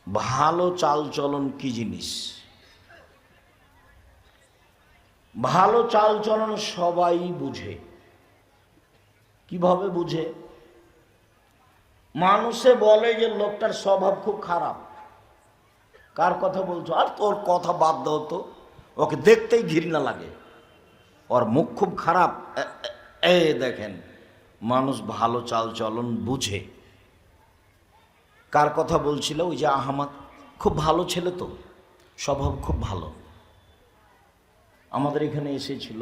ভালো চালচলন কি জিনিস? ভালো চালচলন সবাই বুঝে। কিভাবে বুঝে? মানুষে বলে যে লোকটার স্বভাব খুব খারাপ। কার কথা বলছো? আর তোর কথা বাদ দাও তো, ওকে দেখতেই ঘৃণা লাগে, ওর মুখ খুব খারাপ। এই দেখেন, মানুষ ভালো চালচলন বুঝে। কার কথা বলছিল? ওই যে আহমদ, খুব ভালো ছেলে তো, স্বভাব খুব ভালো, আমাদের এখানে এসেছিল,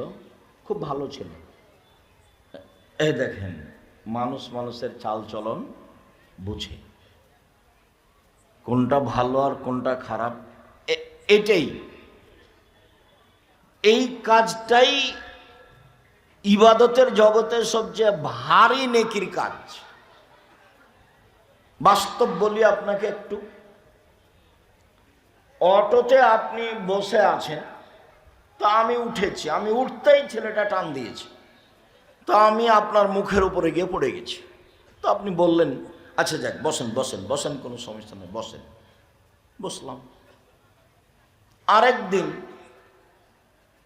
খুব ভালো ছেলে। এই দেখেন, মানুষ মানুষের চালচলন বুঝে, কোনটা ভালো আর কোনটা খারাপ। এটাই, এই কাজটাই ইবাদতের জগতের সবচেয়ে ভারী নেকির কাজ। বাস্তব বলি আপনাকে একটু। অটোতে আপনি বসে আছেন, তা আমি উঠেছি, আমি উঠতেই ছেলেটা টান দিয়েছি, তা আমি আপনার মুখের উপরে গিয়ে পড়ে গেছি। তো আপনি বললেন, আচ্ছা যাক, বসেন বসেন বসেন, কোনো সমস্যা নেই, বসেন। বসলাম। আরেকদিন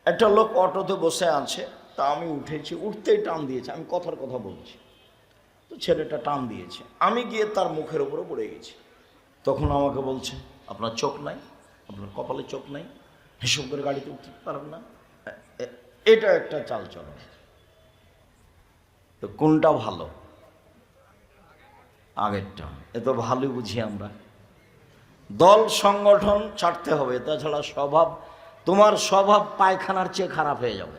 একটা লোক অটোতে বসে আছে, তা আমি উঠেছি, উঠতেই টান দিয়েছে, আমি কথার কথা বলছি, তো ছেলেটা টান দিয়েছে, আমি গিয়ে তার মুখের উপরে পড়ে গেছি। তখন আমাকে বলছে, আপনার চোখ নাই, আপনার কপালে চোখ নাই, হিসেব করে গাড়িতে উঠতে পারেন না। এটা একটা চালচলন। তো কোনটা ভালো? আগেরটা। এ তো ভালোই বুঝি আমরা। দল সংগঠন ছাড়তে হবে, তাছাড়া স্বভাব, তোমার স্বভাব পায়খানার চেয়ে খারাপ হয়ে যাবে।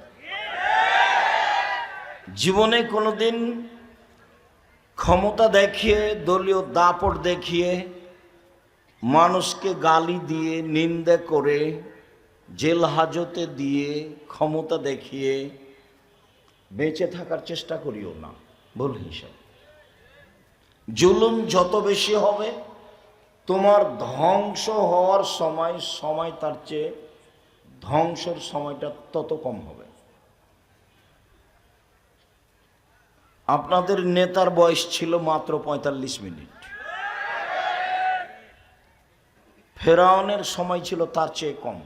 জীবনে কোনোদিন ক্ষমতা দেখিয়ে, দলীয় দাপট দেখিয়ে, মানুষকে গালি দিয়ে, নিন্দে করে, জেল হাজতে দিয়ে, ক্ষমতা দেখিয়ে বেঁচে থাকার চেষ্টা করিও না, ভুল হিসাব। জুলুম যত বেশি হবে, তোমার ধ্বংস হওয়ার সময় তার চেয়ে ধ্বংসের সময়টা তত কম হবে। আপনাদের নেতার বয়স ছিল মাত্র ৪৫ মিনিট, ফেরাউনের সময় ছিল তার চেয়ে কম।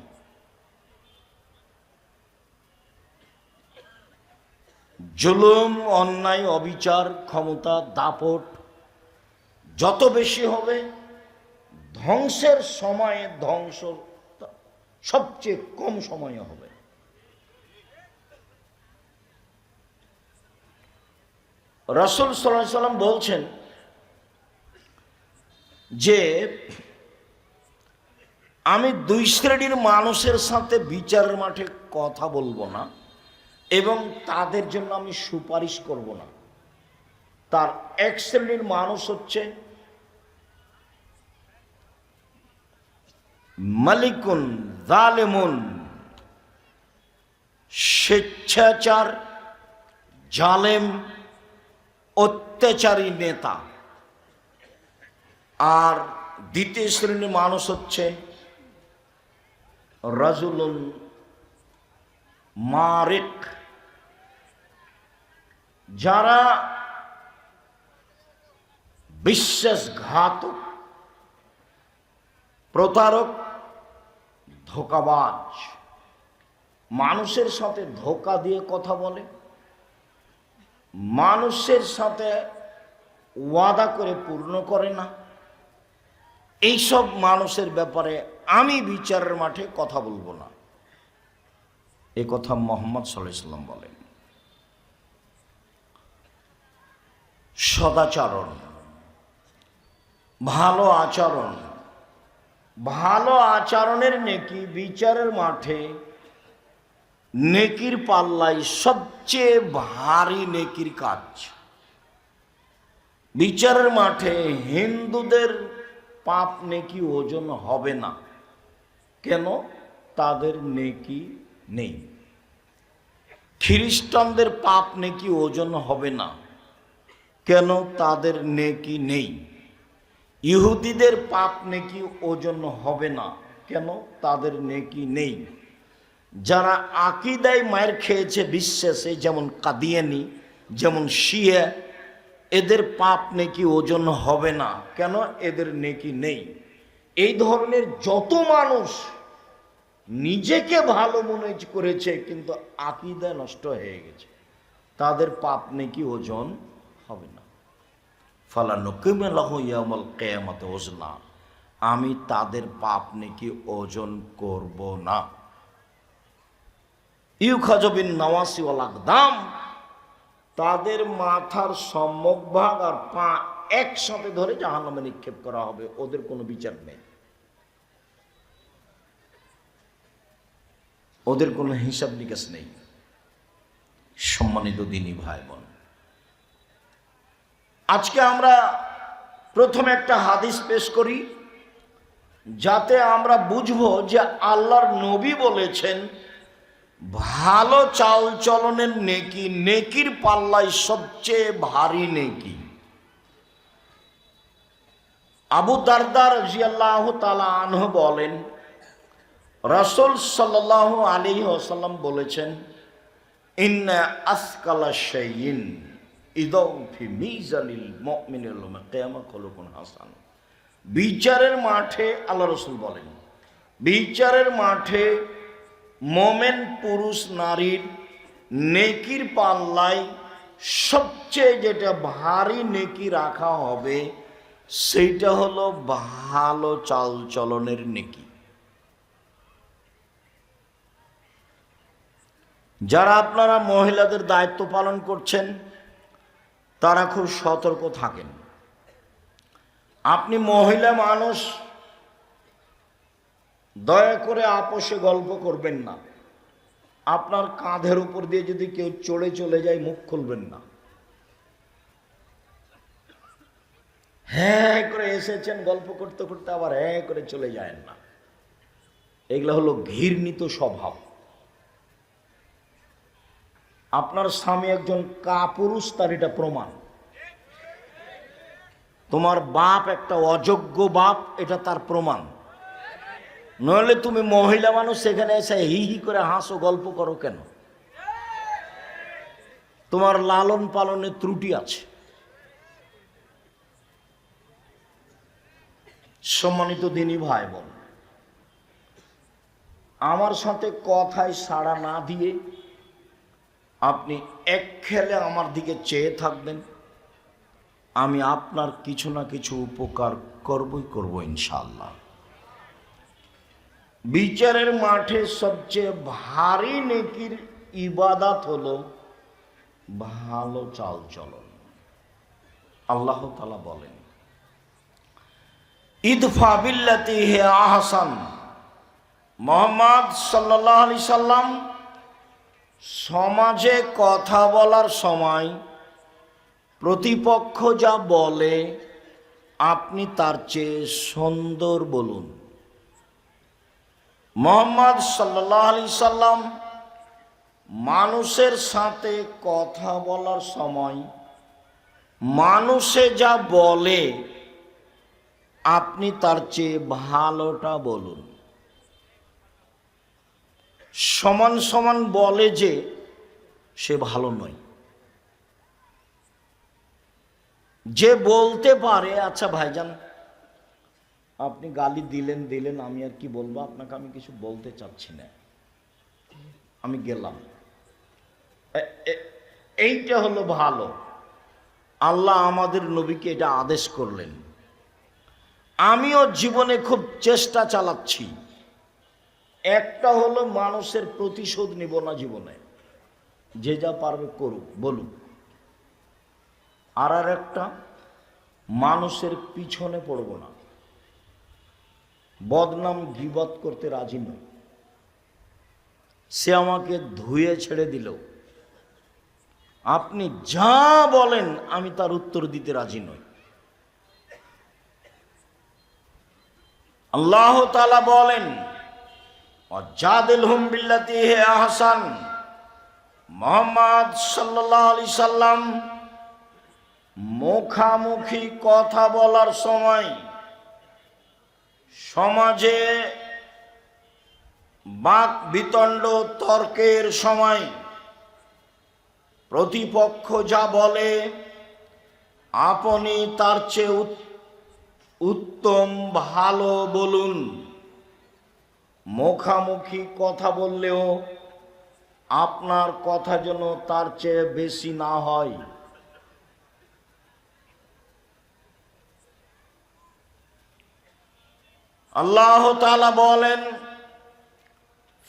জুলুম, অন্যায়, অবিচার, ক্ষমতা, দাপট যত বেশি হবে, ধ্বংসের সময়ে ধ্বংস সবচেয়ে কম সময়ে হবে। রাসূল সাল্লাল্লাহু আলাইহি সাল্লাম বলছেন যে আমি দুই শ্রেণীর মানুষের সাথে বিচারের মাঠে কথা বলবো না এবং তাদের জন্য আমি সুপারিশ করব না। তার এক শ্রেণীর মানুষ হচ্ছে মালিকুন জালেমুন, স্বেচ্ছাচার, জালেম, অত্যাচারী নেতা। আর দ্বিতীয় শ্রেণীর মানুষ হচ্ছে রাজুলুন মারিক, যারা বিশ্বাসঘাতক, প্রতারক, ধোঁকাবাজ, মানুষের সাথে ধোঁকা দিয়ে কথা বলে, মানুষের সাথে ওয়াদা করে পূর্ণ করে না। এইসব মানুষের ব্যাপারে আমি বিচারের মাঠে কথা বলবো না, এ কথা মুহাম্মদ সাল্লাল্লাহু আলাইহি ওয়াসাল্লাম বলেন। সদাচরণ, ভালো আচরণ, ভালো আচরণের নেকি বিচারের মাঠে নেকির পাল্লায় সবচেয়ে ভারী নেকির কাজ। বিচারের মাঠে হিন্দুদের পাপ নেকি ওজন হবে না। কেন? তাদের নেকি নেই। খ্রিস্টানদের পাপ নেকি ওজন হবে না। কেন? তাদের নেকি নেই। ইহুদিদের পাপ নেকি ওজন হবে না। কেন? তাদের নেকি নেই। যারা আকীদায় মার খেয়েছে বিশ্বাসে, যেমন কাদিয়ানি, যেমন শিয়া, এদের পাপ নেকি ওজন হবে না। কেন? এদের নেকি নেই। এই ধরনের যত মানুষ নিজেকে ভালো মনে করেছে কিন্তু আকীদা নষ্ট হয়ে গেছে, তাদের পাপ নেকি ওজন হবে না। ফালানুকিমু লাহু ইয়াউমাল কিয়ামাতি ওজনা, আমি তাদের পাপ নেকি ওজন করব না। ইউখাযু বিন নাওয়াসি ওয়াল আকদাম, তাদের মাথার সম্মুখভাগ আর পা একসাথে ধরে জাহান্নামে নিক্ষেপ করা হবে, ওদের কোনো বিচার নেই, ওদের কোনো হিসাব নিকাশ নেই। সম্মানিত দিনী ভাই বোন, আজকে আমরা প্রথমে একটা হাদিস পেশ করি যাতে আমরা বুঝবো যে আল্লাহর নবী বলেছেন ভালো চাল চলনের নেকি, নেকির পাল্লায় সবচেয়ে ভারী নেকি। আবু দারদা রাদিয়াল্লাহু তাআলা আনহু বলেন, রাসূল সাল্লাল্লাহু আলাইহি ওয়াসাল্লাম বলেছেন, ইন্না আসকালা শাইইন ইদাউ ফি মিজানিল মুমিনিল কিয়ামা খুলুকুন হাসান। বিচারের মাঠে আল্লাহ রাসূল বলেন, বিচারের মাঠে মোমেন পুরুষ নারীর নেকির পাল্লায় সবচেয়ে যেটা ভারী নেকি রাখা হবে সেইটা হলো ভালো চাল চলনের নেকি। যারা আপনারা মহিলাদের দায়িত্ব পালন করছেন তারা খুব সতর্ক থাকেন। আপনি মহিলা মানুষ, দয়া করে আপোষে গল্প করবেন না। আপনার কাঁধের উপর দিয়ে যদি কেউ চড়ে চলে যায় মুখ খুলবেন না। হ্যাঁ করে এসেছেন গল্প করতে করতে আবার হ্যাঁ করে চলে যায় না, এগুলো হলো ঘৃণিত স্বভাব। আপনার স্বামী একজন কাপুরুষ, তার এটা প্রমাণ। তোমার বাপ একটা অযোগ্য বাপ, এটা তার প্রমাণ। নইলে তুমি মহিলা মানুষ সেখানে এসে হি হি করে হাসো, গল্প করো কেন? তোমার লালন পালনে ত্রুটি আছে। সম্মানিত দিনী ভাই বোন, আমার সাথে কথায় সাড়া না দিয়ে আপনি এক খেলে আমার দিকে চেয়ে থাকবেন, আমি আপনার কিছু না কিছু উপকার করবই করব ইনশাআল্লাহ। বিচারের মাঠে সবচেয়ে ভারী নেকির ইবাদত হলো ভালো চাল চলন। আল্লাহ তাআলা বলেন, ইদফা বিল্লাতি হি আহসান। মুহাম্মদ সাল্লাল্লাহু আলাইহি সাল্লাম সমাজে কথা বলার সময় প্রতিপক্ষ যা বলে আপনি তার চেয়ে সুন্দর বলুন। মুহাম্মদ সাল্লাল্লাহু আলাইহি সাল্লাম মানুষের সাথে কথা বলার সময় মানুষে যা বলে আপনি তার চেয়ে ভালোটা বলুন। সমান সমান বলে যে সে ভালো নয়। যে বলতে পারে, আচ্ছা ভাইজান আপনি গালি দিলেন, আমি আর কি বলবো, আপনাকে আমি কিছু বলতে চাচ্ছি না, আমি গেলাম, এইটা হলো ভালো। আল্লাহ আমাদের নবীকে এটা আদেশ করলেন। আমিও জীবনে খুব চেষ্টা চালাচ্ছি, একটা হলো মানুষের প্রতিশোধ নিব না জীবনে, যে যা পারবে করুক বলুক। আর একটা মানুষের পিছনে পড়ব না, বদনাম গীবত করতে রাজি নই। সে আমাকে ধুয়ে ছেড়ে দিল, আপনি যা বলেন আমি তার উত্তর দিতে রাজি নই। আল্লাহ তাআলা বলেন, ওয়াজাদিলহুম বিল্লাতি হি আহসান। মুহাম্মদ সাল্লাল্লাহু আলাইহি সাল্লাম মুখামুখি কথা বলার সময়, সমাজে বাক বিতণ্ড তর্কের সময় প্রতিপক্ষ যা বলে আপনি তার চেয়ে উত্তম ভালো বলুন। মুখামুখি কথা বললেও আপনার কথা যেন তার চেয়ে বেশি না হয়। আল্লাহ তাআলা বলেন,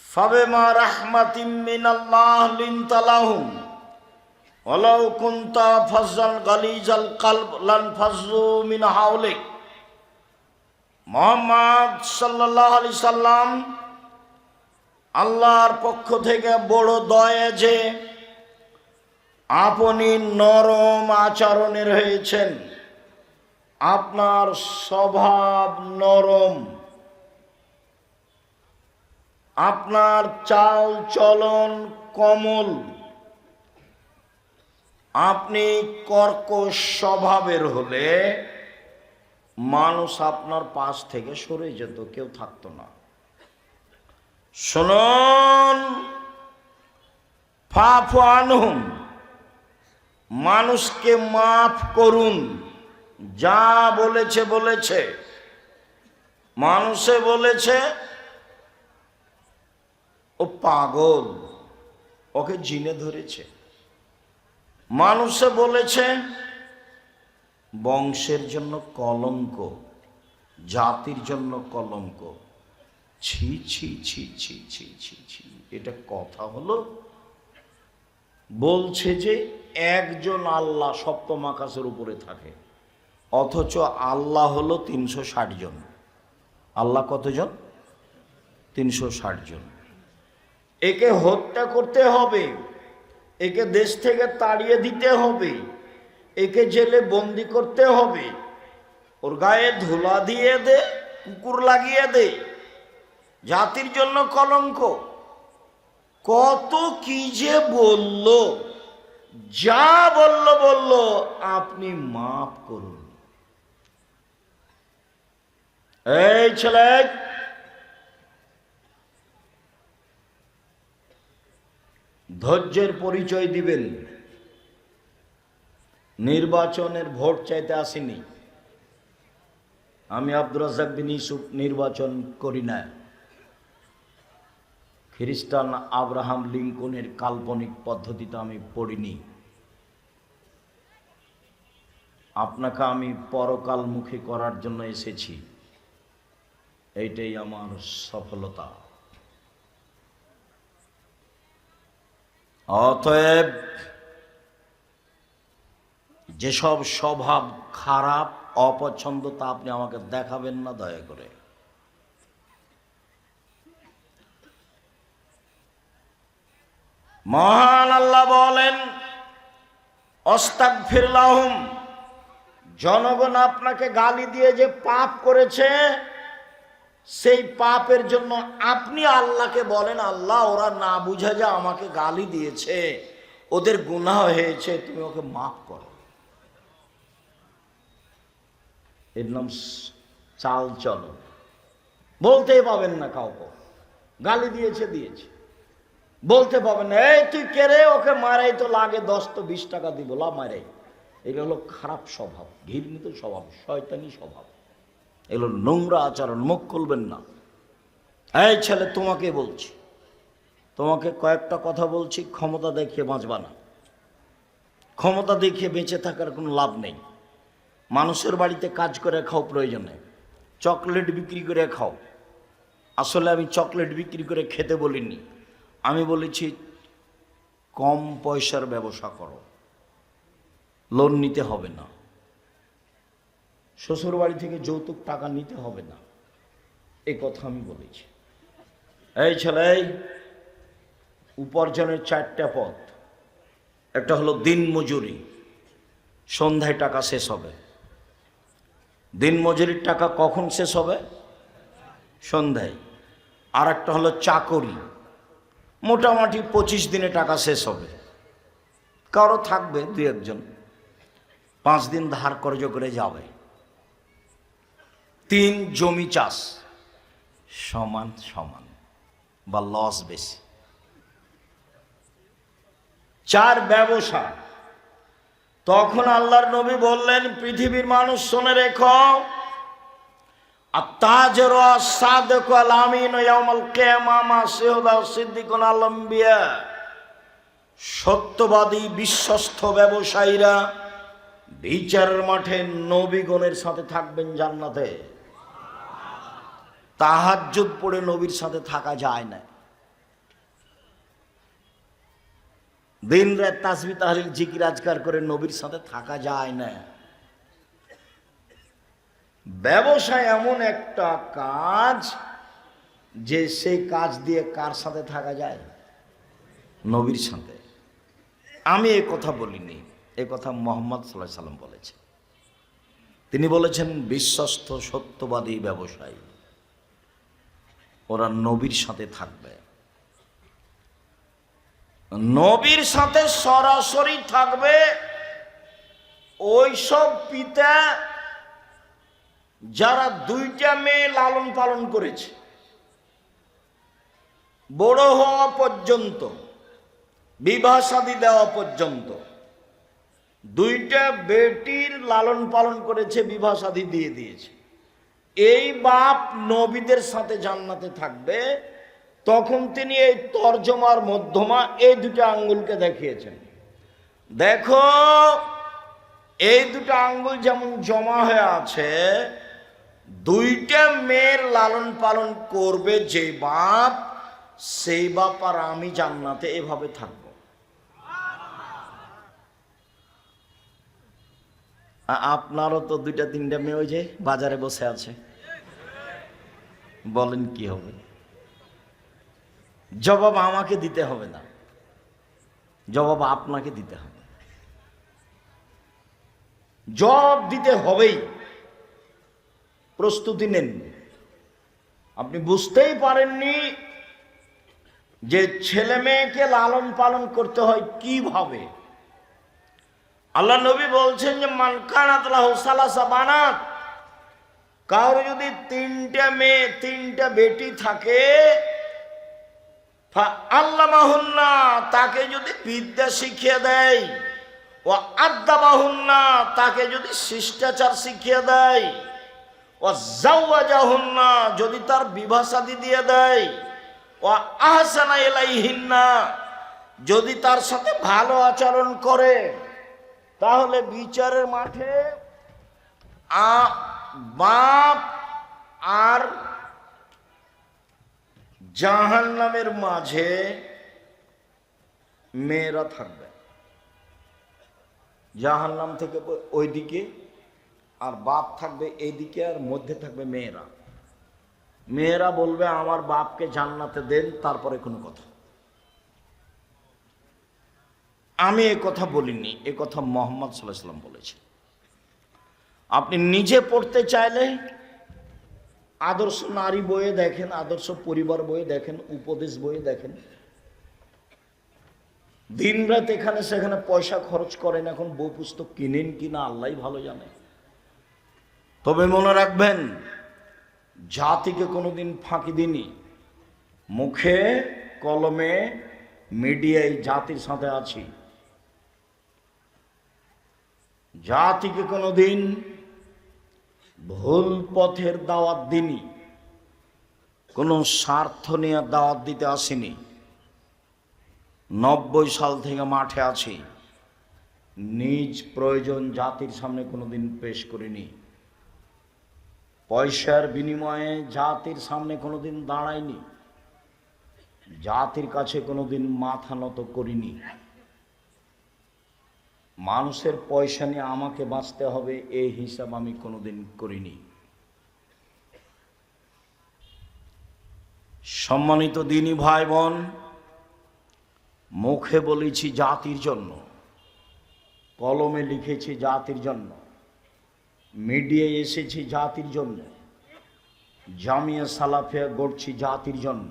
ফাবিমা রাহমাতিম মিনাল্লাহ লিনতা লাহুম ওয়ালাউ কুনতা ফাজ্জান গালিজাল কলব লানফাজ্জু মিন হাওলিক। মুহাম্মদ সাল্লাল্লাহু আলাইহি সাল্লাম আল্লাহর পক্ষ থেকে বড় দয়া যে আপনি নরম আচরণের হয়েছেন, আপনার স্বভাব নরম, আপনার চাল চলন কোমল, আপনি কর্কশ স্বভাবের হলে মানুষ আপনার পাশ থেকে সরে যেত, কেউ থাকতো না। শুনুন, ফাফু আনহুম, মানুষকে মাফ করুন। যা বলেছে বলেছে, মানুষে বলেছে ও পাগল, ওকে জিনে ধরেছে। মানুষে বলেছে বংশের জন্য কলঙ্ক, জাতির জন্য কলঙ্ক। ছি ছি ছি ছি ছি ছি ছি, এটা কথা হলো? বলছে যে একজন আল্লাহ সপ্তম আকাশের উপরে থাকে, অথচ আল্লাহ হলো 360 জন। আল্লাহ কতজন? 360 জন। একে হত্যা করতে হবে, একে দেশ থেকে তাড়িয়ে দিতে হবে, একে জেলে বন্দি করতে হবে, ওর গায়ে ধুলা দিয়ে দে, কুকুর লাগিয়ে দে, জাতির জন্য কলঙ্ক। কত কি যে বলল, যা বলল বলল আপনি মাফ করুন। এই ছেলে, ধৈর্যের পরিচয় দিবেন। নির্বাচনের ভোট চাইতে আসিনি আমি। আব্দুর রাজ্জাক বিন ইউসুফ নির্বাচন করি না। খ্রিস্টান আব্রাহাম লিঙ্কনের কাল্পনিক পদ্ধতিতে আমি পড়িনি। আপনাকে আমি পরকালমুখী করার জন্য এসেছি, এইটাই আমার সফলতা। অতএব যেসব স্বভাব খারাপ, অপছন্দ, তা আপনি আমাকে দেখাবেন না দয়া করে। মহান আল্লাহ বলেন, আস্তাগফির লাহুম, জনগণ আপনাকে গালি দিয়ে যে পাপ করেছে, সেই পাপের জন্য আপনি আল্লাহকে বলেন, আল্লাহ ওরা না বুঝে যা আমাকে গালি দিয়েছে, ওদের গুনাহ হয়েছে, তুমি ওকে মাফ করো। এর নাম চাল চলন। বলতেই পাবেন না কাউকে গালি দিয়েছে, দিয়েছে বলতে পাবেন না, এই তুই কে রে, ওকে মারাই তো লাগে 10 তো 20 টাকা দিব, লা মারাই। এগুলো হলো খারাপ স্বভাব, ঘৃণিত স্বভাব, শয়তানি স্বভাব, এগুলো নোংরা আচরণ। মুখ খুলবেন না। এই ছেলে, তোমাকে বলছি, তোমাকে কয়েকটা কথা বলছি, ক্ষমতা দেখিয়ে বাঁচবা না। ক্ষমতা দেখিয়ে বেঁচে থাকার কোনো লাভ নেই। মানুষের বাড়িতে কাজ করে খাও প্রয়োজনে, চকলেট বিক্রি করে খাও। আসলে আমি চকলেট বিক্রি করে খেতে বলিনি, আমি বলেছি কম পয়সার ব্যবসা করো, লোন নিতে হবে না, শ্বশুর বাড়ি থেকে যৌতুক টাকা নিতে হবে না, এই কথা আমি বলেছি। এই ছেলে, উপার্জনের 4টা পথ। একটা হলো দিন মজুরি, সন্ধ্যায় টাকা শেষ হবে। দিন মজুরির টাকা কখন শেষ হবে? সন্ধ্যায়। আর একটা হলো চাকরি, মোটামুটি 25 দিনে টাকা শেষ হবে। কারো থাকবে 2-1 জন, 5 দিন ধার কর্জ করে যাবে। 3 জমি চাষ, সমান সমান বা লস বেশি। 4 ব্যবসা। তখন আল্লাহর নবী বললেন, পৃথিবীর মানুষ শুনে রেখো, আত-তাজিরু আস-সাদিকু আল-আমিনু ইয়াউমাল কিয়ামা মা শুহাদা সিদ্দিকুন আল-আম্বিয়া। সত্যবাদী বিশ্বস্ত ব্যবসায়ীরা বিচারের মাঠে নবীগণের সাথে থাকবেন জান্নাতে। তাহাজ্জুদ পড়ে নবীর সাথে থাকা যায় না। দিন রাত তাসবিহ তাহলিল জিকির আজকার করে নবীর সাথে থাকা যায় না। ব্যবসা এমন একটা কাজ যে সেই কাজ দিয়ে কার সাথে থাকা যায়? নবীর সাথে। আমি এ কথা বলিনি, এ কথা মুহাম্মদ সাল্লাল্লাহু আলাইহি সাল্লাম বলেছেন। তিনি বলেছেন বিশ্বস্ত সত্যবাদী ব্যবসায়ী ওরা নবীর সাথে থাকবে। নবীর সাথে সরাসরি থাকবে ওই সব পিতা যারা দুইটা মেয়ে লালন পালন করেছে বড় হওয়া পর্যন্ত, বিবাহ শাদী দেওয়া পর্যন্ত। দুইটা বেটির লালন পালন করেছে, বিবাহ শাদী দিয়ে দিয়েছে। এই বাপ নবীদের সাথে জান্নাতে থাকবে। তখন তিনি এই তর্জমার মধ্যমা এই দুটো আঙ্গুলকে দেখিয়েছেন। দেখো এই দুটো আঙ্গুল যেমন জমা হয়ে আছে, দুইটা মেয়ের লালন পালন করবে যে বাপ, সেই বাপ আর আমি জান্নাতে এভাবে থাকব। আপনারও তো দুইটা তিনটা মেয়ে ওই যে বাজারে বসে আছে, বলেন কি হবে? জবাব আমাকে দিতে হবে না, জবাব আপনাকে দিতে হবে। জবাব দিতে হবেই, প্রস্তুতি নেন। আপনি বুঝতেই পারেননি যে ছেলে মেয়েকে লালন পালন করতে হয় কিভাবে। আল্লাহ নবী বলছেন যে মান কানাত লাহু সালাসা বানাত, কারো যদি তিনটা মেয়ে তিনটা বেটি থাকে, আল্লামাহুন্না, তাকে যদি বিদ্যা শিখিয়ে দেয়, ও আদ্দাবাহুন্না, তাকে যদি শিষ্টাচার শিখিয়ে দেয়, ও জাওয়াজাহুন্না, যদি তার বিবাহ শাদী দিয়ে দেয়, ও আহসানা ইলাইহিন্না, যদি তার সাথে ভালো আচরণ করে, তাহলে বিচারের মাঠে বাপ আর জাহান্নামের মাঝে মেয়েরা থাকবে। জাহান্নাম থেকে ওইদিকে আর বাপ থাকবে এইদিকে, আর মধ্যে থাকবে মেয়েরা। মেয়েরা বলবে আমার বাপকে জান্নাতে দেন, তারপরে কোনো কথা। আমি এ কথা বলিনি, এ কথা মুহাম্মদ সাল্লাল্লাহু আলাইহি সাল্লাম বলেছেন। আপনি নিজে পড়তে চাইলে আদর্শ নারী বইয়ে দেখেন, আদর্শ পরিবার বইয়ে দেখেন, উপদেশ বইয়ে দেখেন। দিন রাত এখানে সেখানে পয়সা খরচ করেন, এখন বই পুস্তক কিনেন কিনা আল্লাহই ভালো জানে। তবে মনে রাখবেন, জাতিকে কোনোদিন ফাঁকি দিনি। মুখে কলমে মিডিয়ায় জাতির সাথে আছি। জাতিকে কোনোদিন ভুল পথের দাওয়াত দিনি, কোনো স্বার্থ নিয়ে দাওয়াত দিতে আসিনি। 90 সাল থেকে মাঠে আছি, নিজ প্রয়োজন জাতির সামনে কোনোদিন পেশ করিনি। পয়সার বিনিময়ে জাতির সামনে কোনোদিন দাঁড়াইনি, জাতির কাছে কোনোদিন মাথা নত করিনি। মানুষের পয়সা নিয়ে আমাকে বাঁচতে হবে এই হিসাব আমি কোনোদিন করিনি। সম্মানিত দিনী ভাই বোন, মুখে বলেছি জাতির জন্য, কলমে লিখেছি জাতির জন্য, মিডিয়ায় এসেছি জাতির জন্য, জামিয়া সালাফিয়া গড়ছি জাতির জন্য,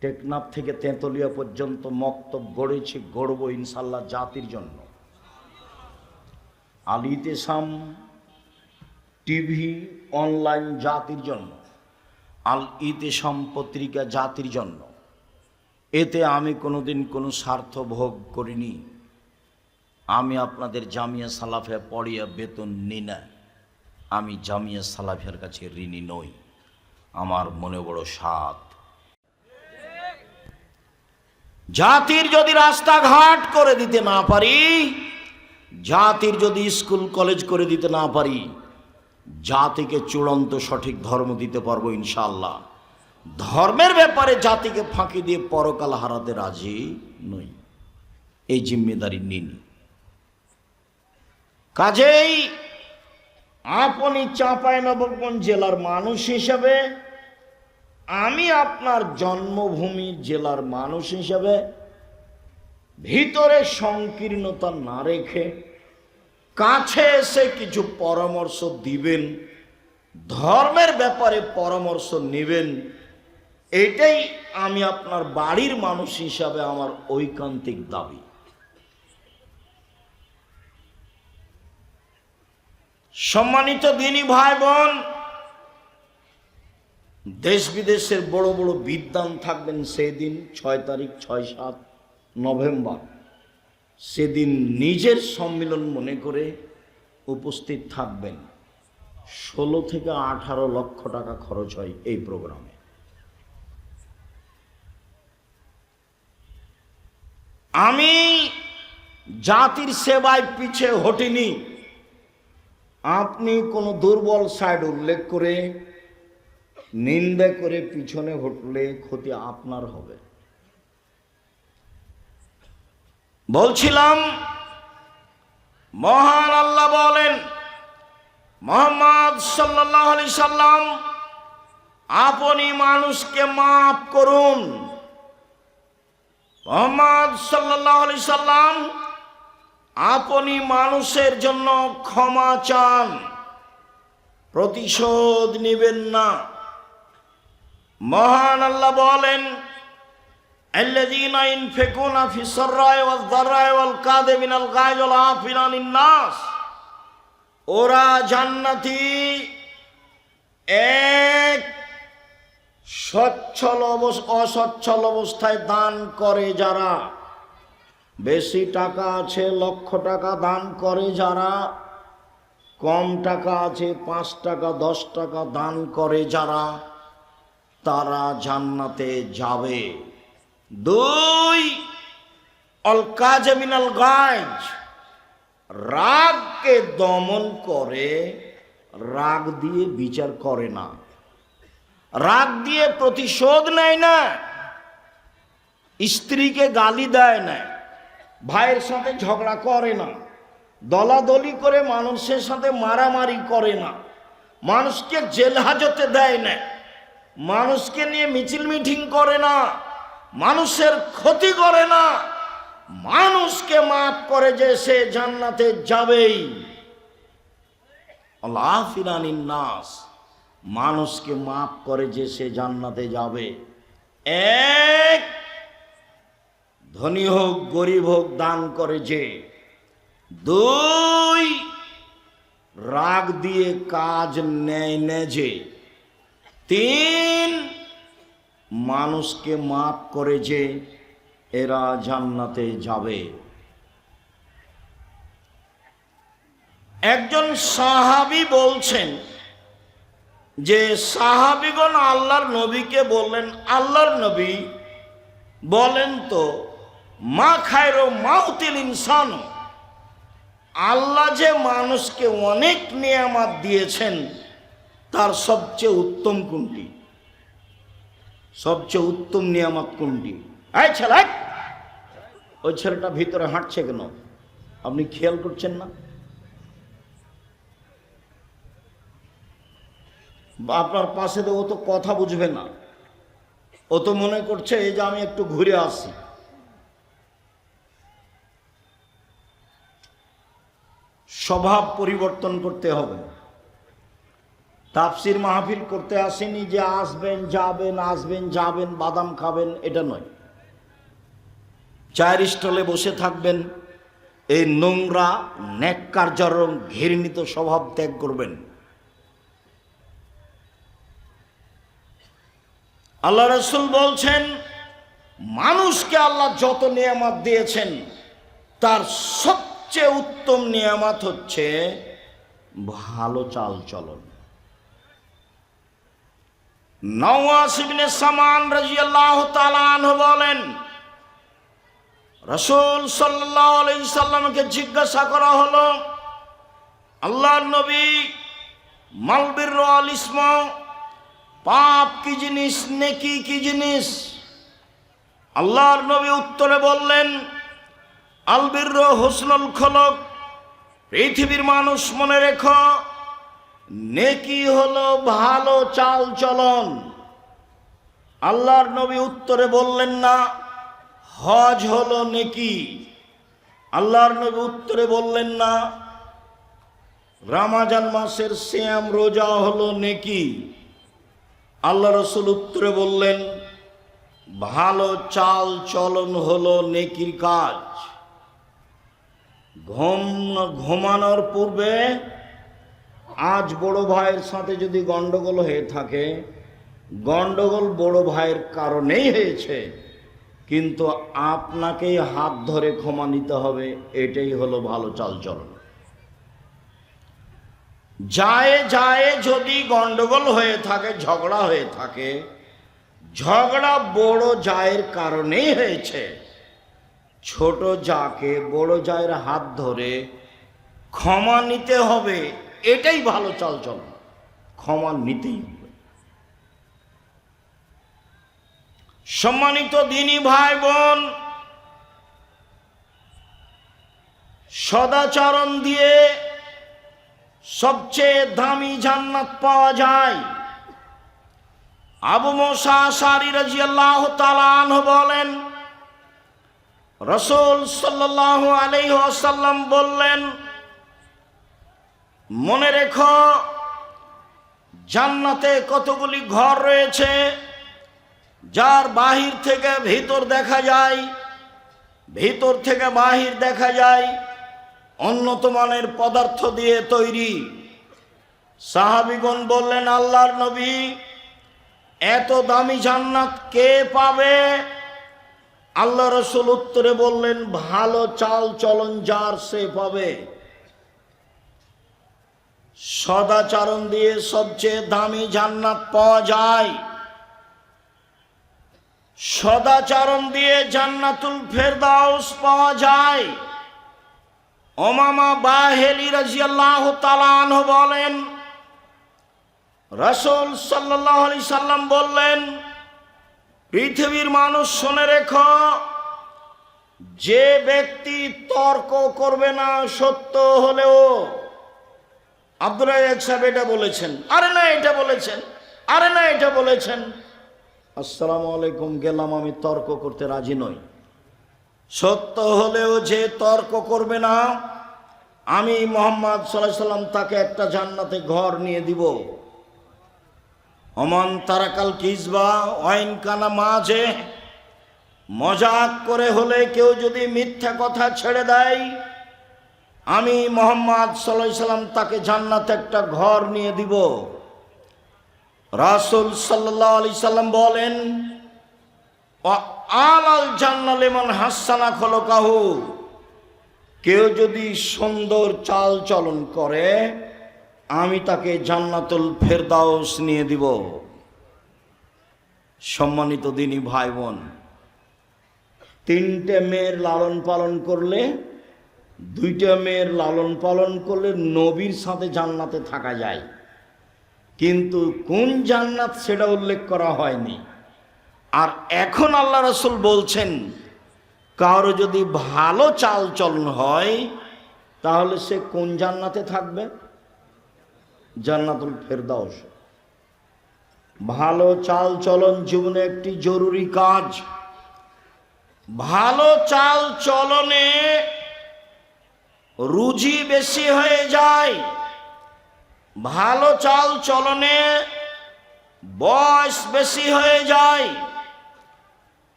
টেকনাফ থেকে তেঁতুলিয়া পর্যন্ত মক্তব গড়েছি, গড়ব ইনশাল্লাহ জাতির জন্য। আল ইতিসাম টিভি অনলাইন জাতির জন্য, আল ইতিসাম পত্রিকা জাতির জন্য। এতে আমি কোনোদিন কোনো স্বার্থ ভোগ করিনি। আমি আপনাদের জামিয়া সালাফিয়া পড়িয়া বেতন নিই না। আমি জামিয়া সালাফিয়ার কাছে ঋণী নই। আমার মনে বড় সাধ। জাতির যদি রাস্তাঘাট করে দিতে না পারি, জাতির যদি স্কুল কলেজ করে দিতে না পারি, জাতিকে চূড়ান্ত সঠিক ধর্ম দিতে পারবো ইনশাআল্লাহ। ধর্মের ব্যাপারে জাতিকে ফাঁকি দিয়ে পরকাল হারাতে রাজি নই। এই জিম্মেদারি নিন। কাজেই আপনি চাঁপাইনবাবগঞ্জ জেলার মানুষ হিসেবে, আমি আপনার জন্মভূমির জেলার মানুষ হিসেবে ভিতরে সংকীর্ণতা না রেখে কাছে এসে কিছু পরামর্শ দিবেন, ধর্মের ব্যাপারে পরামর্শ নেবেন, এটাই আমি আপনার বাড়ির মানুষ হিসাবে আমার ঐকান্তিক দাবি। সম্মানিত দিনী ভাই বোন, দেশ বিদেশের বড় বড় বিদ্বান থাকবেন সেদিন 6 তারিখ 6-7 নভেম্বর। সেদিন নিজের সম্মেলন মনে করে উপস্থিত থাকবেন। 16 থেকে 18 লক্ষ টাকা খরচ হয় এই প্রোগ্রামে। আমি জাতির সেবায় পিছে হটিনি। আপনি কোনো দুর্বল সাইড উল্লেখ করে নিন্দা করে পিছনে হটলে ক্ষতি আপনার হবে। বলছিলাম, মহান আল্লাহ বলেন, মুহাম্মদ সাল্লাল্লাহু আলাইহি সাল্লাম, আপনি মানুষকে মাফ করুন। মুহাম্মদ সাল্লাল্লাহু আলাইহি সাল্লাম, আপনি মানুষের জন্য ক্ষমা চান, প্রতিশোধ নেবেন না। মহান আল্লাহ বলেন, আল্লাযীনা ইনফিকুনা ফিস সাররাই ওয়াজ দাররাই ওয়াল কাযিমিনাল গায়জ ওয়াল আফিনা আনিন নাস, ওরা জান্নাতি এক অসচ্ছল অবস্থায় দান করে যারা, বেশি টাকা আছে লক্ষ টাকা দান করে যারা, কম টাকা আছে 5 টাকা 10 টাকা দান করে যারা, তারা জান্নাতে যাবে। 2, অল কাযিমিনাল গায়জ, রাগকে দমন করে, রাগ দিয়ে বিচার করে না, রাগ দিয়ে প্রতিশোধ নেয় না, স্ত্রীকে গালি দেয় না, ভাইয়ের সাথে ঝগড়া করে না, দলাদলি করে মানুষের সাথে মারামারি করে না, মানুষকে জেল হাজতে দেয় না, মানুষকে নিয়ে মিছিল মিটিং করে না, মানুষের ক্ষতি করে না, মানুষকে মাফ করে যে সে জান্নাতে যাবেই। আল্লাহ ফিরানিন নাস, মানুষকে মাফ করে যে সে জান্নাতে যাবে। 1, ধনী হোক গরিব হোক দান করে যে। 2, রাগ দিয়ে কাজ নেয় না যে। 3, মানুষকে মাফ করে যে, এরা জান্নাতে যাবে। একজন সাহাবী বলছেন যে সাহাবীগণ আল্লাহর নবীকে বললেন, আল্লাহর নবী বলেন তো, মা খায়রু মাউতিল ইনসান, আল্লাহ যে মানুষকে অনেক নিয়ামত দিয়েছেন তার সবচেয়ে উত্তম কোনটি? সবচেয়ে উত্তম নিয়ামত কোনটি? এই ছেলে, ওই ছেলেটা ভিতরে হাঁটছে কেন? আপনি খেয়াল করছেন না? আপনার পাশে তো ও তো কথা বুঝবে না, ও তো মনে করছে এই যে আমি একটু ঘুরে আসি। স্বভাব পরিবর্তন করতে হবে। তাফসির মাহফিল করতে আসেনি যে আসবেন যাবেন আসবেন যাবেন বাদাম খাবেন, এটা নয়। চায়ের স্টলে বসে থাকবেন, এই নোংরা ন্যাক্কারজনক ঘৃণিত স্বভাব ত্যাগ করবেন। আল্লাহ রাসূল বলছেন, মানুষকে আল্লাহ যত নিয়ামত দিয়েছেন তার সবচেয়ে উত্তম নিয়ামত হচ্ছে ভালো চাল চলন। নওয়াস ইবনে সামান রাদিয়াল্লাহু তাআলা আনহু বলেন, রাসূল সাল্লাল্লাহু আলাইহি সাল্লামকে জিজ্ঞাসা করা হলো, আল্লাহর নবী, মাল বিররু ওয়াল ইসমু, পাপ কি জিনিস, নেকি কি জিনিস? আল্লাহর নবী উত্তরে বললেন, আল বিররু হুসনুল খুলুক, পৃথিবীর মানুষ মনে রেখো, নেকি হলো ভালো চাল চলন। আল্লাহর নবী উত্তরে বললেন না হজ হলো নেকি। আল্লাহর নবী উত্তরে বললেন না রমজান মাসের সিয়াম রোজা হলো নেকি। আল্লাহ রাসূল উত্তরে বললেন ভালো চাল চলন হলো নেকির কাজ। ঘুমানোর পূর্বে আজ বড় ভাইয়ের সাথে যদি গন্ডগোল হয়ে থাকে, গন্ডগোল বড় ভাইয়ের কারণেই হয়েছে, কিন্তু আপনাকেই হাত ধরে ক্ষমা নিতে হবে। এটাই হলো ভালো চাল চলন। যায় যায় যদি গন্ডগোল হয়ে থাকে, ঝগড়া হয়ে থাকে, ঝগড়া বড় জায়ের কারণেই হয়েছে, ছোট জাকে বড় জায়ের হাত ধরে ক্ষমা নিতে হবে। এটাই ভালো চাল চলন, ক্ষমা নিতেই হবে। সম্মানিত দিনী ভাই বোন, সদাচরণ দিয়ে সবচেয়ে দামি জান্নাত পাওয়া যায়। আবু মুসা আশআরী রাদিয়াল্লাহু তাআলা আনহু বলেন, রাসূল সাল্লাল্লাহু আলাইহি ওয়াসাল্লাম বললেন, মনে রেখো জান্নাতে কতগুলি ঘর রয়েছে, যার বাহির থেকে ভিতর দেখা যায়, ভিতর থেকে বাহির দেখা যায়, উন্নত মানের পদার্থ দিয়ে তৈরি। সাহাবীগণ বললেন, আল্লাহর নবী, এত দামি জান্নাত কে পাবে? আল্লাহ রাসূল উত্তরে বললেন, ভালো চাল চলন যার সে পাবে। সদাচরণ দিয়ে সবচেয়ে দামি জান্নাত পাওয়া যায়। সদাচরণ দিয়ে জান্নাতুল ফেরদাউস পাওয়া যায়। উমামা বাহিলি রাদিয়াল্লাহু তাআলা আনহু বলেন, রাসূল সাল্লাল্লাহু আলাইহি সাল্লাম বললেন, পৃথিবীর মানুষ শুনে রেখো, যে ব্যক্তি তর্ক করবে না সত্য হলেও। আব্দুল রাজ্জাক সাহেব এটা বলেছেন, আরে না এটা বলেছেন, আরে না এটা বলেছেন। আসসালামু আলাইকুম, গেলাম, আমি তর্ক করতে রাজি নই। সত্য হলেও যে তর্ক করবে না, আমি মুহাম্মদ সাল্লাল্লাহু আলাইহি সাল্লাম তাকে একটা জান্নাতে ঘর নিয়ে দিব। ওমান তারাকাল কিজবা ওয়াইন কানা মাঝে, মজাক করে হলে কেউ যদি মিথ্যা কথা ছেড়ে দেয়, আমি মুহাম্মদ সাল্লাল্লাহু আলাইহি সাল্লাম তাকে জান্নাতে একটা ঘর নিয়ে দিব। রাসূল সাল্লাল্লাহু আলাইহি সাল্লাম বলেন, আলাল জান্নাহ লিমান হাসানা খলকাহু, কেউ যদি সুন্দর চাল চলন করে, আমি তাকে জান্নাতুল ফেরদাউস নিয়ে দিব। সম্মানিত দিনী ভাই বোন, তিনটে মেয়ের লালন পালন করলে, দুইটা মেয়ের লালন পালন করলে নবীর সাথে জান্নাতে থাকা যায়, কিন্তু কোন জান্নাত সেটা উল্লেখ করা হয়নি। আর এখন আল্লাহ রাসূল বলছেন, কারো যদি ভালো চাল চলন হয়, তাহলে সে কোন জান্নাতে থাকবে? জান্নাতুল ফেরদাউস। ভালো চাল চলন জীবনে একটি জরুরি কাজ। ভালো চাল চলনে রুজি বেশি হয়ে যায়, ভালো চাল চলনে বয়স বেশি হয়ে যায়।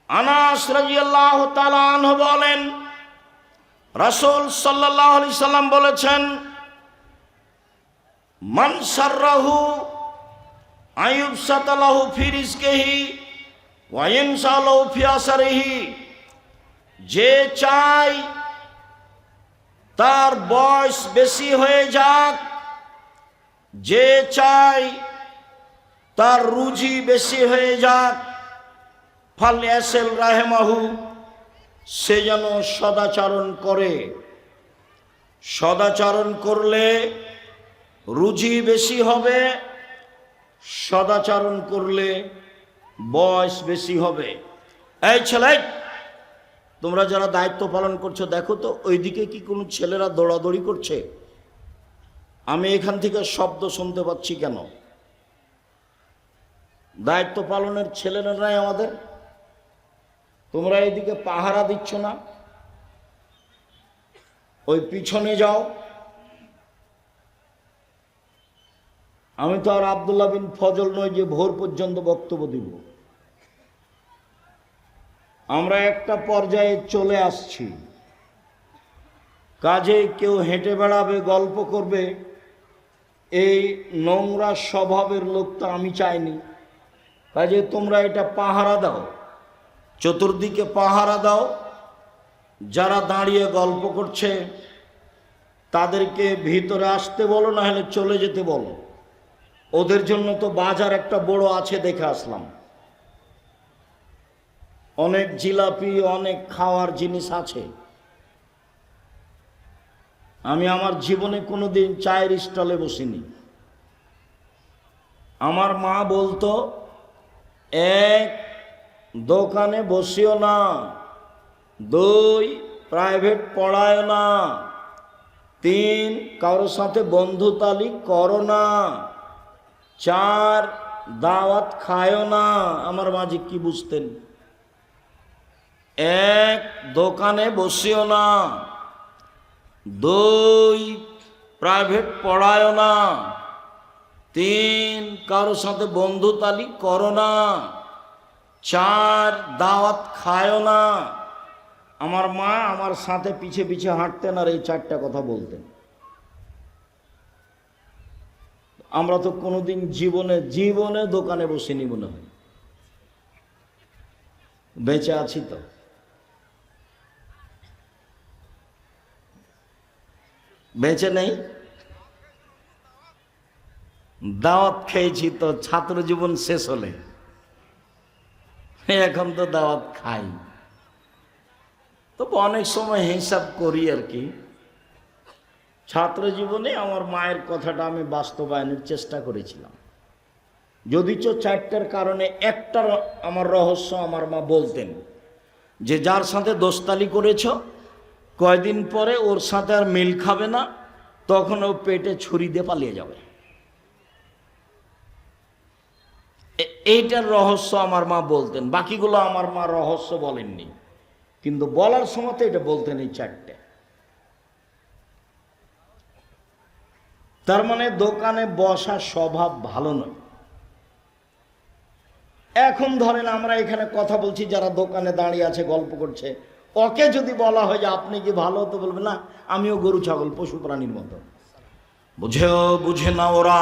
আনাস রাদিয়াল্লাহু তাআলা আনহু বলেন, রাসূল সাল্লাল্লাহু আলাইহি সাল্লাম বলেছেন, মান সাররাহু আইয়ুবসাতা লাহু ফি রিজকিহি ওয়া ইনসা লাহু ফি আসরিহি, যে চায় তার বয়স বেশি হয়ে যাক যে চাই তার রুজি বেশি হয়ে যাক, ফালইয়াসিল রাহিমাহু, সে যেন সদাচরণ করে। সদাচরণ করলে রুজি বেশি হবে, সদাচরণ করলে বয়স বেশি হবে। এই ছেলে, তোমরা যারা দায়িত্ব পালন করছো দেখো তো ওইদিকে কি কোনো ছেলেরা দৌড়াদৌড়ি করছে? আমি এখান থেকে শব্দ শুনতে পাচ্ছি কেন? দায়িত্ব পালনের ছেলেরা নাই আমাদের? তোমরা এইদিকে পাহারা দিচ্ছ না? ওই পিছনে যাও। আমি তো আর আব্দুল্লাহ বিন ফজল নই যে ভোর পর্যন্ত বক্তব্য দিব। আমরা একটা পর্যায়ে চলে আসছি, কাজে কেউ হেঁটে বেড়াবে, গল্প করবে, এই নোংরা স্বভাবের লোক তো আমি চাইনি। কাজে তোমরা এটা পাহারা দাও, চতুর্দিকে পাহারা দাও। যারা দাঁড়িয়ে গল্প করছে তাদেরকে ভিতরে আসতে বলো, না হলে চলে যেতে বলো। ওদের জন্য তো বাজার একটা বড় আছে, দেখে আসলাম। অনেক জিলাপি, অনেক খাওয়ার জিনিস আছে। আমি আমার জীবনে কোনোদিন চায়ের স্টলে বসিনি। আমার মা বলতো, এক, দোকানে বসিও না, দুই, প্রাইভেট পড়ায় না, তিন, কারোর সাথে বন্ধুতালি করো না, চার, দাওয়াত খায়ও না। আমার মাঝে কি বুঝতেন? এক, দোকানে বসিও না, দুই, প্রাইভেট পড়ায় না, তিন, কারোর সাথে বন্ধুতালি করো না, চার, দাওয়াত খায়ও না। আমার মা আমার সাথে পিছে পিছে হাঁটতেন আর এই চারটা কথা বলতেন। আমরা তো কোনোদিন জীবনে দোকানে বসিনি মনে হয়। বেঁচে আছি তো? বেঁচে নেই? দাওয়াত খেয়েছি তো ছাত্র জীবন শেষ হলে, এখন তো দাওয়াত খাই। তবে অনেক সময় হিসাব করি আর কি। ছাত্র জীবনে আমার মায়ের কথাটা আমি বাস্তবায়নের চেষ্টা করেছিলাম, যদিচ চারটার কারণে একটার আমার রহস্য আমার মা বলতেন যে যার সাথে দোস্তালি করেছ কয়দিন পরে ওর সাথে আর মিল খাবে না, তখন ও পেটে ছুরি দিয়ে পালিয়ে যাবে। এইটার রহস্য আমার মা বলতেন, বাকিগুলো আমার মা রহস্য বলেননি, কিন্তু বলার সময় তো এটা বলতেন এই চারটে। তার মানে দোকানে বসা স্বভাব ভালো নয়। এখন ধরেন আমরা এখানে কথা বলছি, যারা দোকানে দাঁড়িয়ে আছে গল্প করছে, ওকে যদি বলা হয় যে আপনি কি ভালো, তো বলবে না আমিও গরু ছাগল পশু প্রাণীর মতো। বুঝে না ওরা,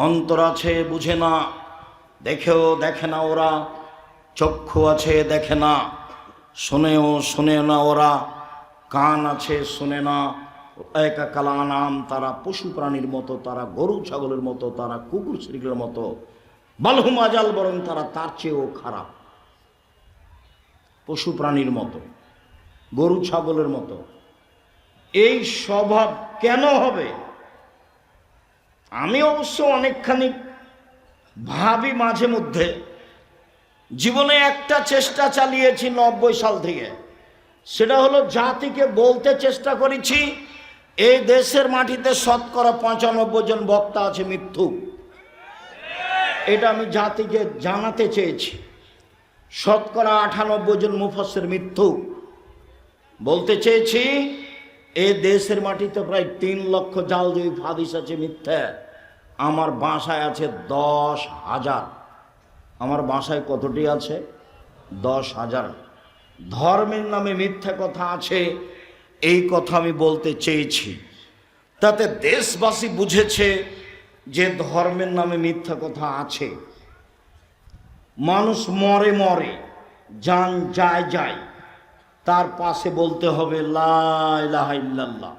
অন্তর আছে বুঝে না, দেখেও দেখে না ওরা, চক্ষু আছে দেখে না, শোনে না ওরা, কান আছে শোনে না। একা কালা নাম, তারা পশু প্রাণীর মতো, তারা গরু ছাগলের মতো, তারা কুকুর শ্রীগুলোর মতো, বালহুম আজাল, বরং তারা তার চেয়েও খারাপ। পশু প্রাণীর মতো, গরু ছাগলের মতো। এই স্বভাব কেন হবে? আমি অবশ্য অনেকখানি ভাবি মাঝে মধ্যে। জীবনে একটা চেষ্টা চালিয়েছি 90 সাল থেকে, সেটা হলো জাতিকে বলতে চেষ্টা করেছি এই দেশের মাটিতে শতকরা 95 জন বক্তা আছে মিথ্যুক। এটা আমি জাতিকে জানাতে চেয়েছি। শতকরা 98 জন মুফাসসির মিথ্যুক। বলতে চেয়েছি এই দেশের মাটিতে প্রায় 3 লক্ষ জালজয়ী হাদিস আছে মিথ্যা। আমার বাসায় আছে 10,000। আমার বাসায় কতটি আছে? 10,000। ধর্মের নামে মিথ্যা কথা আছে, এই কথা আমি বলতে চেয়েছি। তাতে দেশবাসী বুঝেছে যে ধর্মের নামে মিথ্যা কথা আছে। মানুষ মরে মরে, জান যায়, তার পাশে বলতে হবে লা ইলাহা ইল্লাল্লাহ।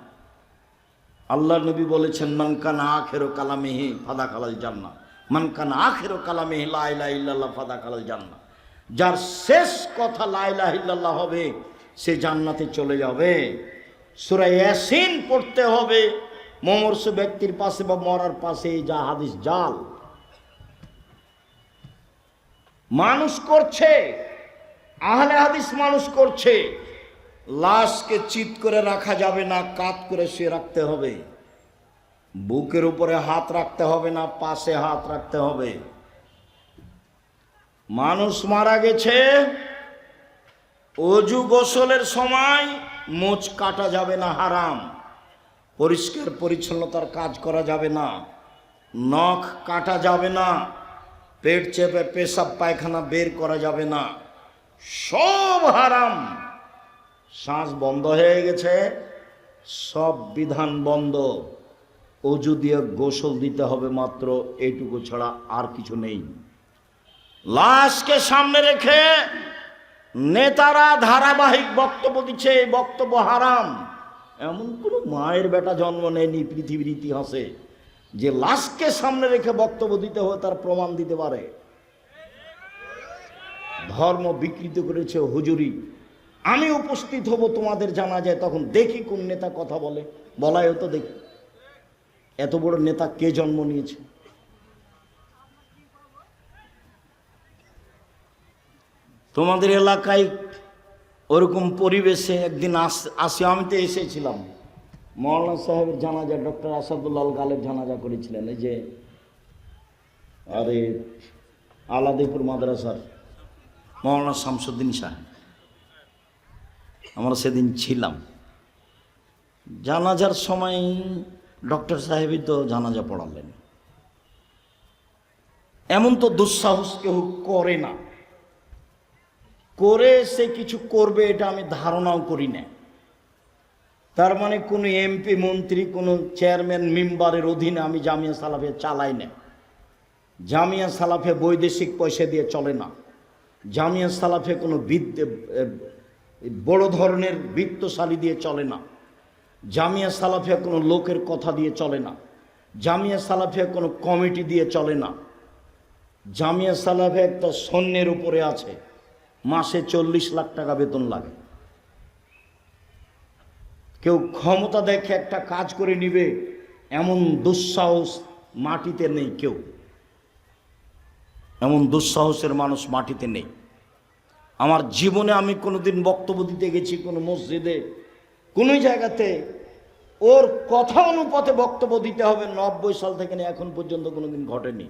আল্লাহ নবী বলেছেন, মান কানা আখিরু কালামিহি ফাদাখালাল জান্নাহ, মান কানা আখিরু কালামিহি লা ইলাহা ইল্লাল্লাহ ফাদাখালাল জান্নাহ। যার শেষ কথা লা ইলাহা ইল্লাল্লাহ হবে সে জান্নাতে চলে যাবে। সূরা ইয়াসিন পড়তে হবে মমর্ষ ব্যক্তির পাশে বা মরার পাশে, যা হাদিস জাল। মানুষ করছে, আহলে হাদিস মানুষ করছে, লাশকে চিৎ করে রাখা যাবে না, কাত করে শুয়ে রাখতে হবে। বুকের উপরে হাত রাখতে হবে না, পাশে হাত রাখতে হবে। মানুষ মারা গেছে, অজু গোসলের সময় মোচ কাটা যাবে না, হারাম। পরিষ্কার পরিচ্ছন্নতার কাজ করা যাবে না, নখ কাটা যাবে না, পেট চেপে পেশাব পায়খানা বের করা যাবে না, সব হারাম। শ্বাস বন্ধ হয়ে গেছে, সব বিধান বন্ধ। অজু দিয়ে গোসল দিতে হবে মাত্র, এইটুকু ছাড়া আর কিছু নেই। লাশকে সামনে রেখে নেতারা ধারাবাহিক বক্তব্য দিচ্ছে, এই বক্তব্য হারাম। এমন কোনো মায়ের বেটা জন্ম নেয়নি পৃথিবীর ইতিহাসে যে লাশকে সামনে রেখে বক্তব্য দিতে হয় তার প্রমাণ দিতে পারে। ধর্ম বিকৃত করেছে হুজুরি। আমি উপস্থিত হব তোমাদের জানাজায়, তখন দেখি কোন নেতা কথা বলে, বলাই হতো দেখি এত বড় নেতা কে জন্ম নিয়েছে। তোমাদের এলাকায় ওরকম পরিবেশে একদিন আসি, আমি তো এসেছিলাম, মৌলানা সাহেবের জানাজা, ডক্টর আসাদুল্লাহ গালেব জানাজা করেছিলেন, এই যে আরে আলাদিপুর মাদ্রাসার মৌলানা শামসুদ্দিন সাহেব। আমরা সেদিন ছিলাম। জানাজার সময় ডক্টর সাহেবই তো জানাজা পড়ালেন। এমন তো দুঃসাহস কেউ করে না, করে সে কিছু করবে এটা আমি ধারণাও করি না। তার মানে কোনো এমপি মন্ত্রী, কোনো চেয়ারম্যান মেম্বারের অধীনে আমি জামিয়া সালাফিয়া চালাই না। জামিয়া সালাফিয়া বৈদেশিক পয়সা দিয়ে চলে না। জামিয়া সালাফিয়া কোনো বড় ধরনের বৃত্তশালী দিয়ে চলে না। জামিয়া সালাফিয়া কোনো লোকের কথা দিয়ে চলে না। জামিয়া সালাফিয়া কোনো কমিটি দিয়ে চলে না। জামিয়া সালাফিয়া একটা সৈন্যের উপরে আছে, মাসে 40 লাখ টাকা বেতন লাগে। কেউ ক্ষমতা দেখে একটা কাজ করে নিবে এমন দুঃসাহস মাটিতে নেই। কেউ এমন দুঃসাহসের মানুষ মাটিতে নেই। আমার জীবনে আমি কোনোদিন বক্তব্য দিতে গেছি কোনো মসজিদে, কোনো জায়গাতে, ওর কথা অনুপাতে বক্তব্য দিতে হবে 90 সাল থেকে নিয়ে এখন পর্যন্ত কোনোদিন ঘটেনি।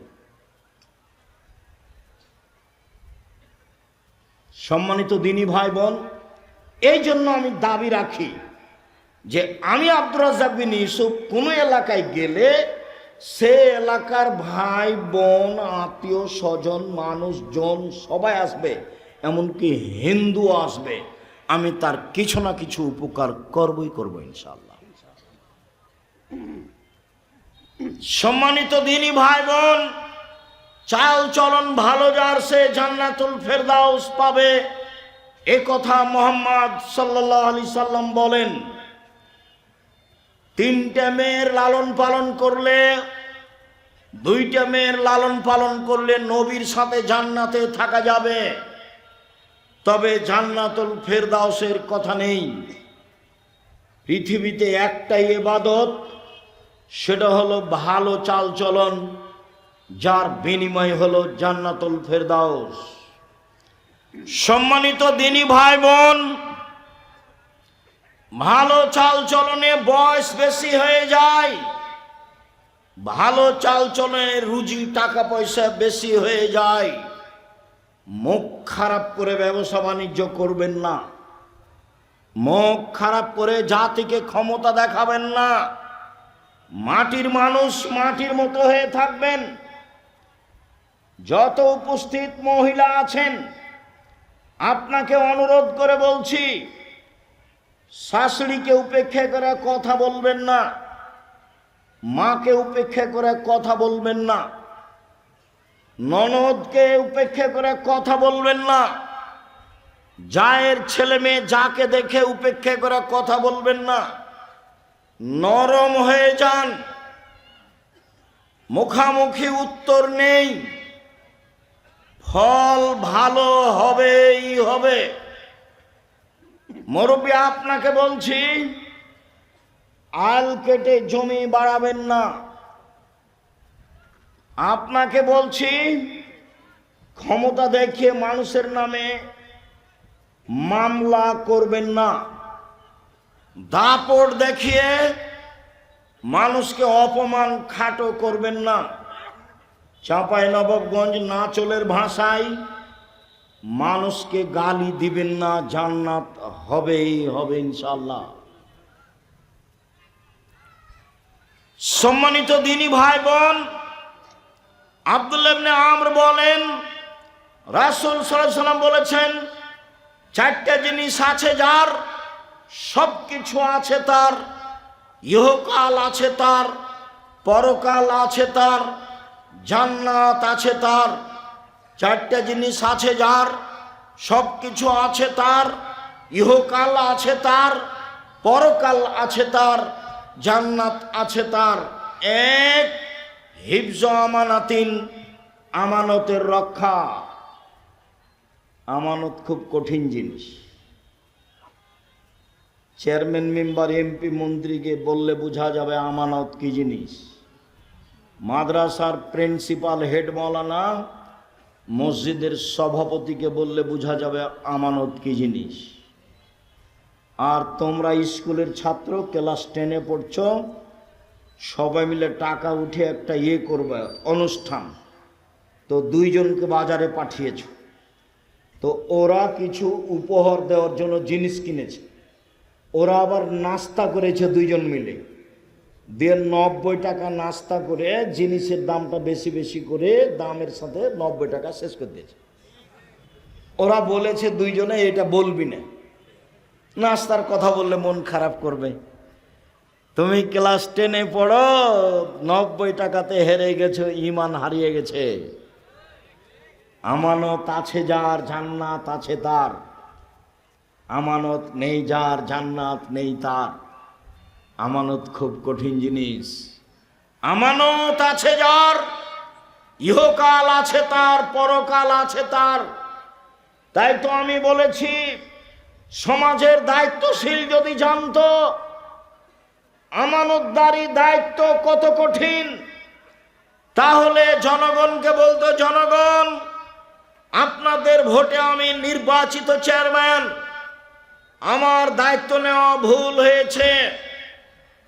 সম্মানিত দিনী ভাই বোন, এই জন্য আমি দাবি রাখি যে আমি আব্দুর রাজ্জাক বিন ইউসুফ কোনো এলাকায় গেলে সে এলাকার ভাই বোন আত্মীয় স্বজন মানুষজন সবাই আসবে, এমনকি হিন্দু আসবে, আমি তার কিছু না কিছু উপকার করবই করব ইনশাআল্লাহ। সম্মানিত দিনী ভাই বোন, চাল চলন ভালো যার সে জান্নাতুল ফেরদাউস পাবে, এ কথা মুহাম্মদ সাল্লাল্লাহু আলাইহি সাল্লাম বলেন। 3টে মেয়ের লালন পালন করলে, 2টে মেয়ের লালন পালন করলে নবীর সাথে জান্নাতে থাকা যাবে, তবে জান্নাতুল ফেরদাউসের কথা নেই। পৃথিবীতে একটাই ইবাদত, সেটা হলো ভালো চাল চলন, যার বিনিময় হলো জান্নাতুল ফেরদাউস। সম্মানিত দিনী ভাই বোন, ভালো চাল চলনে বয়স বেশি হয়ে যায়, ভালো চাল চলনে রুজি টাকা পয়সা বেশি হয়ে যায়। মুখ খারাপ করে ব্যবসা বাণিজ্য করবেন না, মুখ খারাপ করে জাতিকে ক্ষমতা দেখাবেন না। মাটির মানুষ মাটির মতো হয়ে থাকবেন। যত উপস্থিত মহিলা আছেন, আপনাকে অনুরোধ করে বলছি, শাশুড়িকে উপেক্ষা করে কথা বলবেন না, মাকে উপেক্ষা করে কথা বলবেন না, ননদকে উপেক্ষা করে কথা বলবেন না, জায়ের ছেলে মেয়ে যাকে দেখে উপেক্ষা করে কথা বলবেন না, নরম হয়ে যান, মুখামুখি উত্তর নেই, ফল ভালো হবেই হবে। মুরব্বী আপনাকে বলছি, আল কেটে জমি বাড়াবেন না। আপনাকে বলছি, ক্ষমতা দেখিয়ে মানুষের নামে মামলা করবেন না। দাপট দেখিয়ে মানুষকে অপমান খাটো করবেন না। চাঁপাইনবাবগঞ্জ নাচলের ভাষায় মানুষকে গালি দিবেন না, জান্নাত হবেই হবে ইনশাআল্লাহ। সম্মানিত দিনী ভাই বোন, আব্দুল্লাহ ইবনে আমর বলেন, রাসূল সাল্লাল্লাহু আলাইহি ওয়াসাল্লাম বলেছেন, চারটা জিনিস আছে যার, সবকিছু আছে তার, ইহকাল আছে তার, পরকাল আছে তার, জান্নাত আছে তার। চারটা জিনিস আছে যার, সবকিছু আছে তার, ইহকাল আছে তার, পরকাল আছে তার, জান্নাত আছে তার। এক, হিফজ আমানাতিন, আমানতের রক্ষা। আমানত খুব কঠিন জিনিস। চেয়ারম্যান, মেম্বার, এমপি, মন্ত্রীকে বললে বোঝা যাবে আমানত কি জিনিস। মাদ্রাসার প্রিন্সিপাল, হেড মাওলানা, মসজিদের সভাপতিকে বললে বোঝা যাবে আমানত কি জিনিস। আর তোমরা স্কুলের ছাত্র, ক্লাস 10-এ পড়ছ, সবাই মিলে টাকা উঠে একটা করবে অনুষ্ঠান, তো দুইজনকে বাজারে পাঠিয়েছ, তো ওরা কিছু উপহার দেওয়ার জন্য জিনিস কিনেছে, ওরা আবার নাস্তা করেছে দুইজন মিলে, দিয়ে 90 টাকা নাস্তা করে জিনিসের দামটা বেশি বেশি করে দামের সাথে 90 টাকা শেষ করে দিয়েছে। ওরা বলেছে দুইজনে এটা বলবি না, নাস্তার কথা বললে মন খারাপ করবে। তুমি ক্লাস 10-এ পড়ো, 90 টাকাতে হেরে গেছো, ঈমান হারিয়ে গেছে। আমানত আছে যার, জান্নাত আছে তার। আমানত নেই যার, জান্নাত নেই তার। আমানত খুব কঠিন জিনিস। আমানত আছে যার, ইহকাল আছে তার, পরকাল আছে তার। তাই তো আমি বলেছি, সমাজের দায়িত্বশীল যদি জানতো আমানতদারি দায়িত্ব কত কঠিন, তাহলে জনগণকে বলতো, জনগণ, আপনাদের ভোটে আমি নির্বাচিত চেয়ারম্যান, আমার দায়িত্ব নেওয়া ভুল হয়েছে।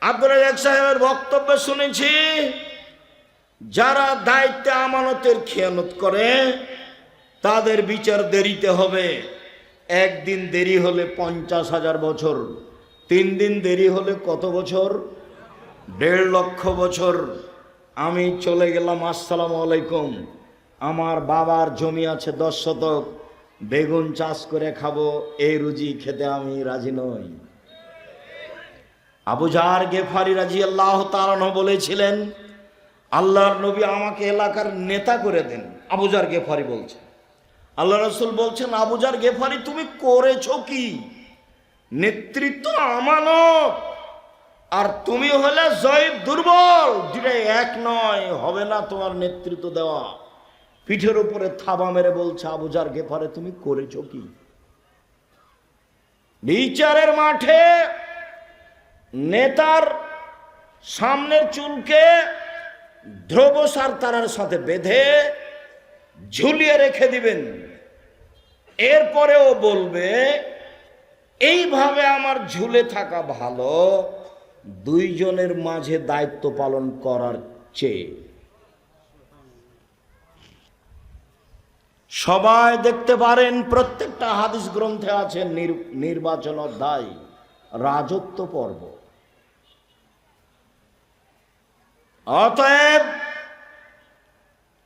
আব্দুর রাজ্জাক সাহেবের বক্তব্য শুনেছি, যারা দায়িত্বে আমানতের খেয়ানত করে তাদের বিচার দেরিতে হবে। একদিন দেরি হলে 50,000 বছর, 3 দিন দেরি হলে কত বছর? 1.5 লক্ষ বছর। আমি চলে গেলাম, আসসালামু আলাইকুম, আমার বাবার জমি আছে 10 শতক, বেগুন চাষ করে খাবো, এই রুজি খেতে আমি রাজি নই। আবু জার গেফারি রাদিয়াল্লাহু তাআলা আনহু বলেছিলেন, আল্লাহর নবী আমাকে এলাকার নেতা করে দেন। আবু জার গেফারি বলছে, আল্লাহ রাসূল বলছেন, আবু জার গেফারি তুমি করেছো কি? নেতৃত্ব আমানত, আর তুমি হলে জয়ীফ, দুর্বল, দুটাই এক নয়, হবে না তোমার নেতৃত্ব দেওয়া। পিঠের উপরে থাবা মেরে বলছে, আবু জার গেফারি তুমি করেছো কি? বিচারের মাঠে নেতার সামনের চুলকে ধ্রুবসার তারার সাথে বেঁধে ঝুলিয়ে রেখে দিবেন। এরপরেও বলবে, এইভাবে আমার ঝুলে থাকা ভালো দুইজনের মাঝে দায়িত্ব পালন করার চেয়ে। সবাই দেখতে পারেন, প্রত্যেকটা হাদিস গ্রন্থে আছে নির্বাচন অধ্যায়, রাজত্ব পর্ব। অতএব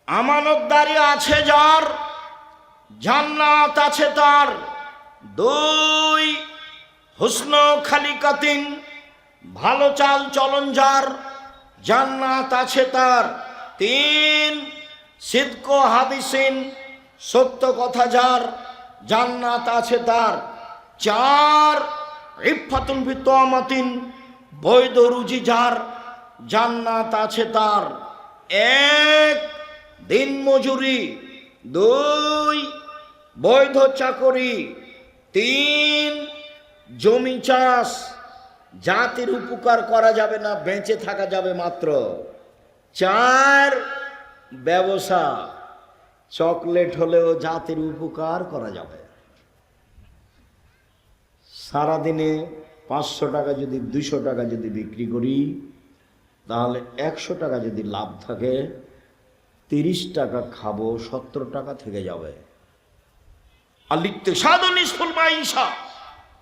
আমানতদারি আছে যার, জান্নাত আছে তার। 2, হুসন খালিকাতিন, ভালো চাল চলন যার, জান্নাত আছে তার। 3, সিদক হাদিসিন, সত্য কথা যার, জান্নাত আছে তার। 4, ইফাতুন ফি তুমাতিন, বৈধ রুজি যার, জান্নাত আছে তার। এক, দিন মজুরি। দুই, বৈধ চাকরি। তিন, জমি চাষ। জাতির উপকার করা যাবে না, বেঁচে থাকা যাবে মাত্র। চার, ব্যবসা। চকলেট হলেও জাতির উপকার করা যাবে। সারাদিনে 500 টাকা যদি 200 টাকা যদি বিক্রি করি, তাহলে 100 টাকা যদি লাভ থাকে, 30 টাকা খাবো, 70 টাকা থেকে যাবে। আর লিখতে সাধনিষ্ফল মাইশা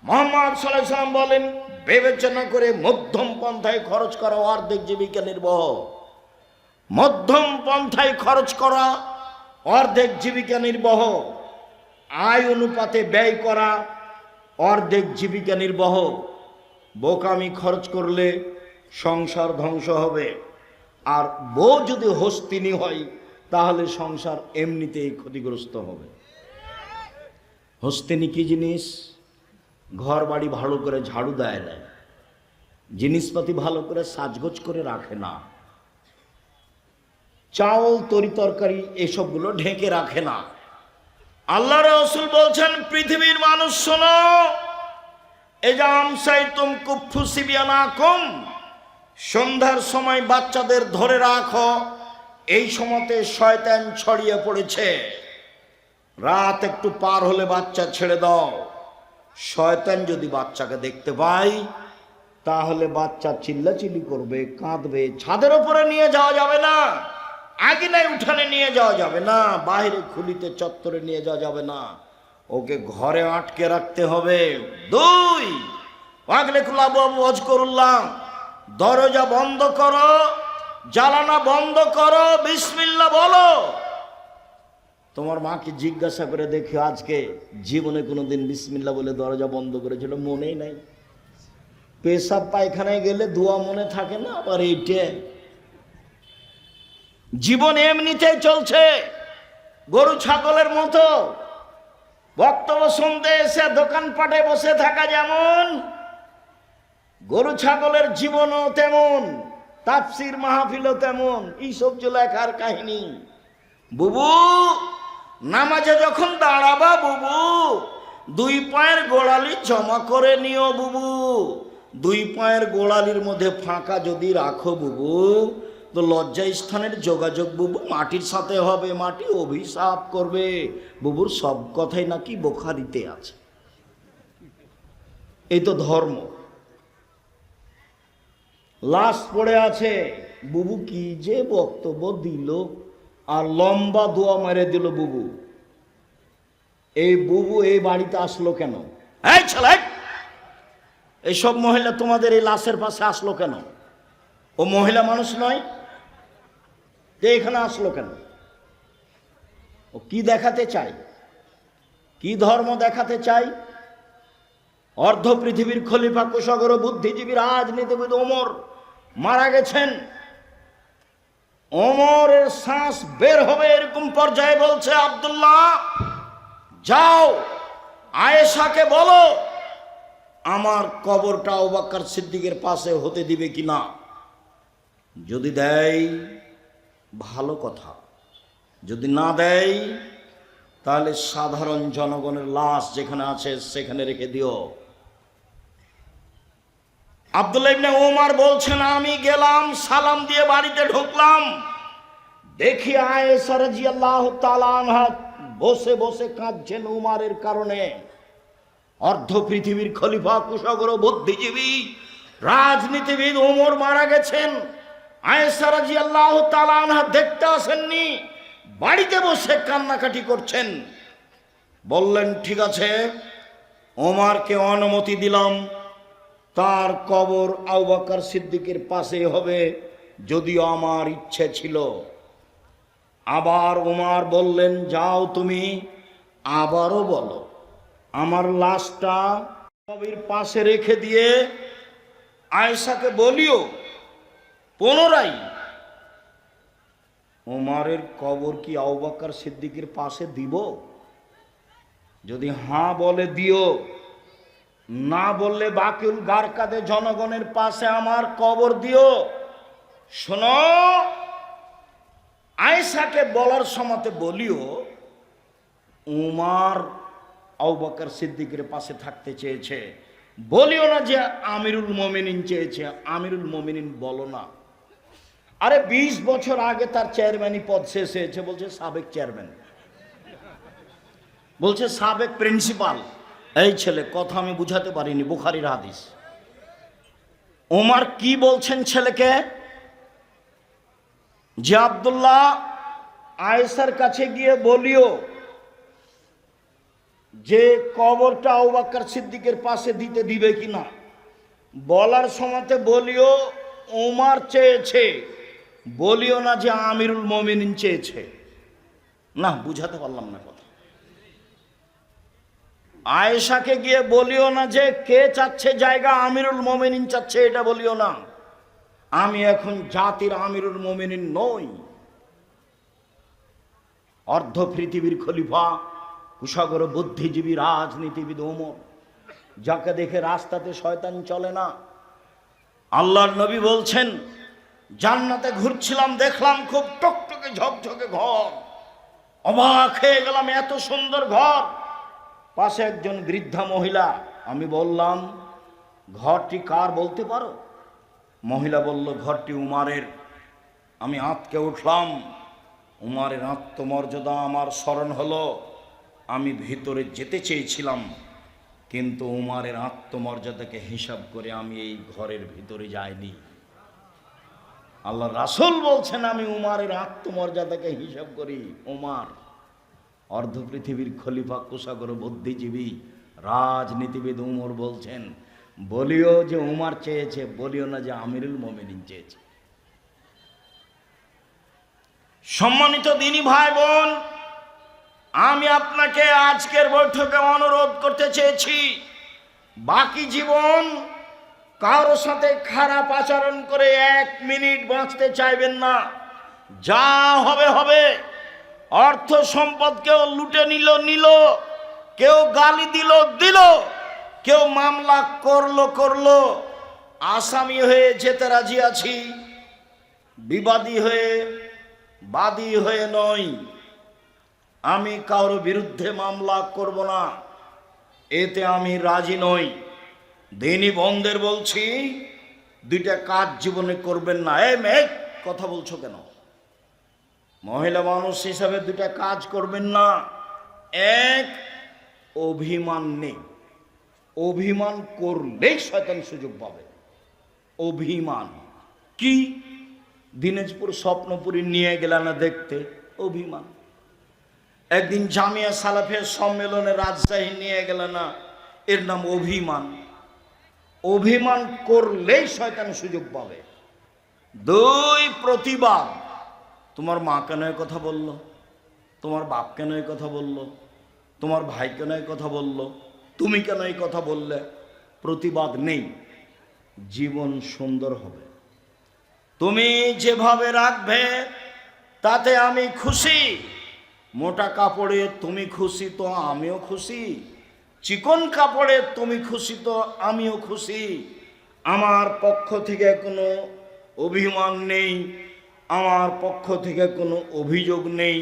মোহাম্মদ সাল্লাল্লাহু আলাইহি ওয়াসাল্লাম বলেন, বিবেচনা করে মধ্যম পন্থায় খরচ করা অর্ধেক জীবিকা নির্বাহ। মধ্যম পন্থায় খরচ করা অর্ধেক জীবিকা নির্বাহ। আয় অনুপাতে ব্যয় করা অর্ধেক জীবিকা নির্বাহ। বোকামি খরচ করলে সংসার ধ্বংস হবে। আর বউ যদি হস্তিনী হয়, তাহলে সংসার এমনিতেই ক্ষতিগ্রস্ত হবে। হস্তিনী কি জিনিস? ঘর বাড়ি ভালো করে ঝাড়ু দেয় না, জিনিসপাতি ভালো করে সাজগোজ করে রাখে না, চাউল তরি তরকারি এসবগুলো ঢেকে রাখে না। আল্লাহ রাসূল বলছেন, পৃথিবীর মানুষ শোনো, এজাম সাইতুম কুফু সিবিয়ানাকুম, সন্ধ্যার সময় বাচ্চাদের ধরে রাখো, এই সময়তে শয়তান ছড়িয়ে পড়েছে। রাত একটু পার হলে বাচ্চা ছেড়ে দাও। শয়তান যদি বাচ্চাকে দেখতে পায়, তাহলে বাচ্চা চিল্লাচিল্লি করবে, কাঁদবে। ছাদের উপরে নিয়ে যাওয়া যাবে না, আঙিনায় উঠানে নিয়ে যাওয়া যাবে না, বাইরে খুলিতে চত্বরে নিয়ে যাওয়া যাবে না, ওকে ঘরে আটকে রাখতে হবে। দুই, আগলে কুলাবু ওয়াজ করুল্লাহ, দরজা বন্ধ করো, জ্বালানা বন্ধ করো, বিসমিল্লাহ বলো। তোমার মাকে জিজ্ঞাসা করে দেখি, আজকে জীবনে কোনোদিন বিসমিল্লাহ বলে দরজা বন্ধ করেছিল? মনেই নাই। পেশাব পায়খানায় গেলে দোয়া মনে থাকে না, আবার এইটে। জীবন এমনিতেই চলছে, গরু ছাগলের মতো। বক্তব্য শুনতে এসে দোকানপাটে বসে থাকা যেমন, গরু ছাগলের জীবনও তেমন, তাফসির মাহফিলও তেমন। এইসব লেখার কাহিনী। বুবু, নামাজে যখন দাঁড়াবা বুবু, 2 পায়ের গোড়ালি জমা করে নিও বুবু। 2 পায়ের গোড়ালির মধ্যে ফাঁকা যদি রাখো বুবু, তো লজ্জা স্থানের যোগাযোগ বুবু মাটির সাথে হবে, মাটি অভিশাপ করবে। বুবুর সব কথাই নাকি বুখারীতে আছে। এই তো ধর্ম। লাশ পড়ে আছে, বুবু কি যে বক্তব্য দিল, আর লম্বা দোয়া মেরে দিল বুবু। এই বুবু এই বাড়িতে আসলো কেন? এই ছেলে, এইসব মহিলা তোমাদের এই লাশের পাশে আসলো কেন? ও মহিলা মানুষ নয় যে এখানে আসলো কেন? ও কি দেখাতে চাই? কি ধর্ম দেখাতে চাই? অর্ধ পৃথিবীর খলিফা, কুশাগর, বুদ্ধিজীবী, রাজনীতিবিদ ওমর মারা গেছেন। ওমরের শ্বাস বের হবে এরকম পর্যায়ে বলছে, আব্দুল্লাহ যাও আয়েশাকে বলো আমার কবরটা আবু বকর সিদ্দিকের পাশে হতে দিবে কিনা। যদি দেয় ভালো কথা, যদি না দেয় তাহলে সাধারণ জনগণের লাশ যেখানে আছে সেখানে রেখে দিও। আব্দুল্লাহ ইবনে ওমর বলছেন, আমি গেলাম, সালাম দিয়ে বাড়িতে ঢুকলাম, দেখি আয়েশা রাদিয়াল্লাহু তাআলা আনহা বসে বসে কাঁদছেন উমারের কারণে। অর্ধ পৃথিবীর খলিফা, কুশাগর, বুদ্ধিজীবী, রাজনীতিবিদ ওমর মারা গেছেন। আয়েশা রাদিয়াল্লাহু তাআলা আনহা দেখতে আসেননি, বাড়িতে বসে কান্নাকাটি করছেন। বললেন, ঠিক আছে, ওমরকে অনুমতি দিলাম, তার কবর আবু বকর সিদ্দিকের পাশে হবে, যদিও আমার ইচ্ছে ছিল। আবার ওমর বললেন, যাও তুমি আবারও বলো আমার লাশটা কবরের পাশে রেখে দিয়ে আয়েশাকে বলিও পুনরায় ওমরের কবর কি আবু বকর সিদ্দিকের পাশে দিব? যদি হ্যাঁ বলে দিও, না বললে বাকিউল গারকাদে জনগণের পাশে আমার কবর দিও। শোনো, আয়েশাকে বলার সময়তে বলিও উমর আবু বকর সিদ্দিকের পাশে থাকতে চেয়েছে, বলিও না যে আমিরুল মোমিনিন চেয়েছে। আমিরুল মোমিনিন বলো না। আরে 20 বছর আগে তার চেয়ারম্যানই পদ শেষ হয়েছে, বলছে সাবেক চেয়ারম্যান, বলছে সাবেক প্রিন্সিপাল। এই ছেলে কথা আমি বুঝাতে পারিনি, বুখারীর হাদিস। ওমর কি বলছেন ছেলেকে, যে আব্দুল্লাহ আয়েশার কাছে গিয়ে বলিও যে কবরটা আবু বকর সিদ্দিকের পাশে দিতে দিবে কিনা। বলার সময়তে বলিও ওমর চেয়েছে, বলিও না যে আমিরুল মোমিনিন চেয়েছে। না, বুঝাতে পারলাম না কথা। আয়েশাকে গিয়ে বলিও না যে কে চাচ্ছে জায়গা, আমিরুল মোমিনিন চাচ্ছে, এটা বলিও না। আমি এখন জাতির আমিরুল মোমিনিন নই। অর্ধ পৃথিবীর খলিফা, কুশাগর বুদ্ধিজীবী রাজনীতিবিদ ওমর, যাকে দেখে রাস্তাতে শয়তান চলে না। আল্লাহর নবী বলছেন, জান্নাতে ঘুরছিলাম, দেখলাম খুব টকটকে ঝকঝকে ঘর, অবাক হয়ে গেলাম, এত সুন্দর ঘর। পাশে একজন বৃদ্ধা মহিলা। আমি বললাম, ঘরটি কার বলতে পারো? মহিলা বলল, ঘরটি উমারের। আমি আঁতকে উঠলাম। উমারের আত্মমর্যাদা আমার স্মরণ হলো। আমি ভিতরে যেতে চেয়েছিলাম, কিন্তু উমারের আত্মমর্যাদাকে হিসাব করে আমি এই ঘরের ভিতরে যাইনি। আল্লাহ রাসূল বলছেন, আমি উমারের আত্মমর্যাদাকে হিসাব করি। উমার অর্ধ পৃথিবীর খলিফা, কুশাগর বুদ্ধিজীবী রাজনীতিবিদ উমর বলছেন, বলিও যে উমার চেয়েছে, বলিও না যে আমিরুল মোমিনিন চেয়েছে। সম্মানিত দিনী ভাই বোন, আমি আপনাকে আজকের বৈঠকে অনুরোধ করতে চেয়েছি, বাকি জীবন কারো সাথে খারাপ আচরণ করে 1 মিনিট বাঁচতে চাইবেন না। যা হবে হবে। অর্থ সম্পদ কেউ লুটে নিল, কেউ গালি দিল, কেউ মামলা করলো। আসামি হয়ে যেতে রাজি আছি, বিবাদী হয়ে, বাদী হয়ে নয়। আমি কারোর বিরুদ্ধে মামলা করব না, এতে আমি রাজি নই। দিনী বন্ধের বলছি, 2টা কাজ জীবনে করবেন না। মেয়ে কথা বলছো কেন? মহিলা মানুষ হিসাবে 2টা কাজ করবেন না। 1, অভিমান নেই। অভিমান করলেই শয়তান সুযোগ পাবে। অভিমান কি? দিনাজপুর স্বপ্নপুরী নিয়ে গেল না দেখতে, অভিমান। একদিন জামিয়া সালাফের সম্মেলনে রাজশাহী নিয়ে গেল না, এর নাম অভিমান। অভিমান করলেই শয়তান সুযোগ পাবে। 2, প্রতিবাদ। তোমার মা কেন এই কথা বলল, তোমার বাপ কেন এই কথা বলল, তোমার ভাই কেন এই কথা বলল, তুমি কেন এই কথা বললে? প্রতিবাদ নেই, জীবন সুন্দর হবে। তুমি যেভাবে রাখবে তাতে আমি খুশি। মোটা কাপড়ে তুমি খুশি তো আমিও খুশি, চিকন কাপড়ে তুমি খুশি তো আমিও খুশি। আমার পক্ষ থেকে কোনো অভিমান নেই, আমার পক্ষ থেকে কোনো অভিযোগ নেই,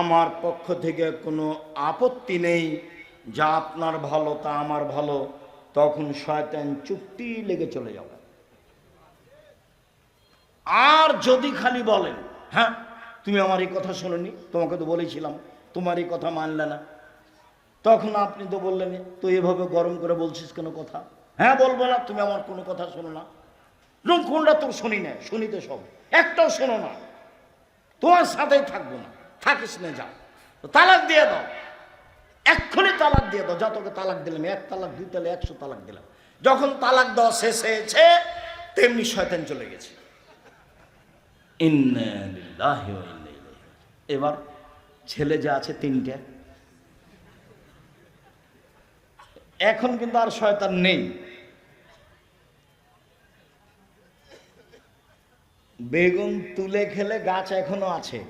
আমার পক্ষ থেকে কোনো আপত্তি নেই। যা আপনার ভালো তা আমার ভালো। তখন শয়তান চুপটি লেগে চলে যাবে। আর যদি খালি বলেন, হ্যাঁ তুমি আমার এই কথা শোনোনি, তোমাকে তো বলেছিলাম, তোমার এই কথা মানলে না, তখন আপনি তো বললেন, তো এভাবে গরম করে বলছিস কেন কথা? হ্যাঁ বলবো না, তুমি আমার কোনো কথা শোনো না। কোনটা তোর শুনি না? শুনি তো সব, একটাও শোনো না। তোমার সাথেই থাকবো না, থাকিস না, যা। তো তালাক দিয়ে দাও, এক্ষুনি তালাক দিয়ে দাও। যা তোকে তালাক দিলাম, 1 তালাক 2 তালাক 100 তালাক দিলাম। যখন তালাক দেওয়া শেষ হয়েছে, তেমনি শয়তান চলে গেছে। ইন্না লিল্লাহি ওয়া ইন্না ইলাইহি। এবার ছেলে যে আছে 3টে, এখন কিন্তু আর শয়তান নেই। বেগুন তুলে খেলে গাছ এখনো আছে,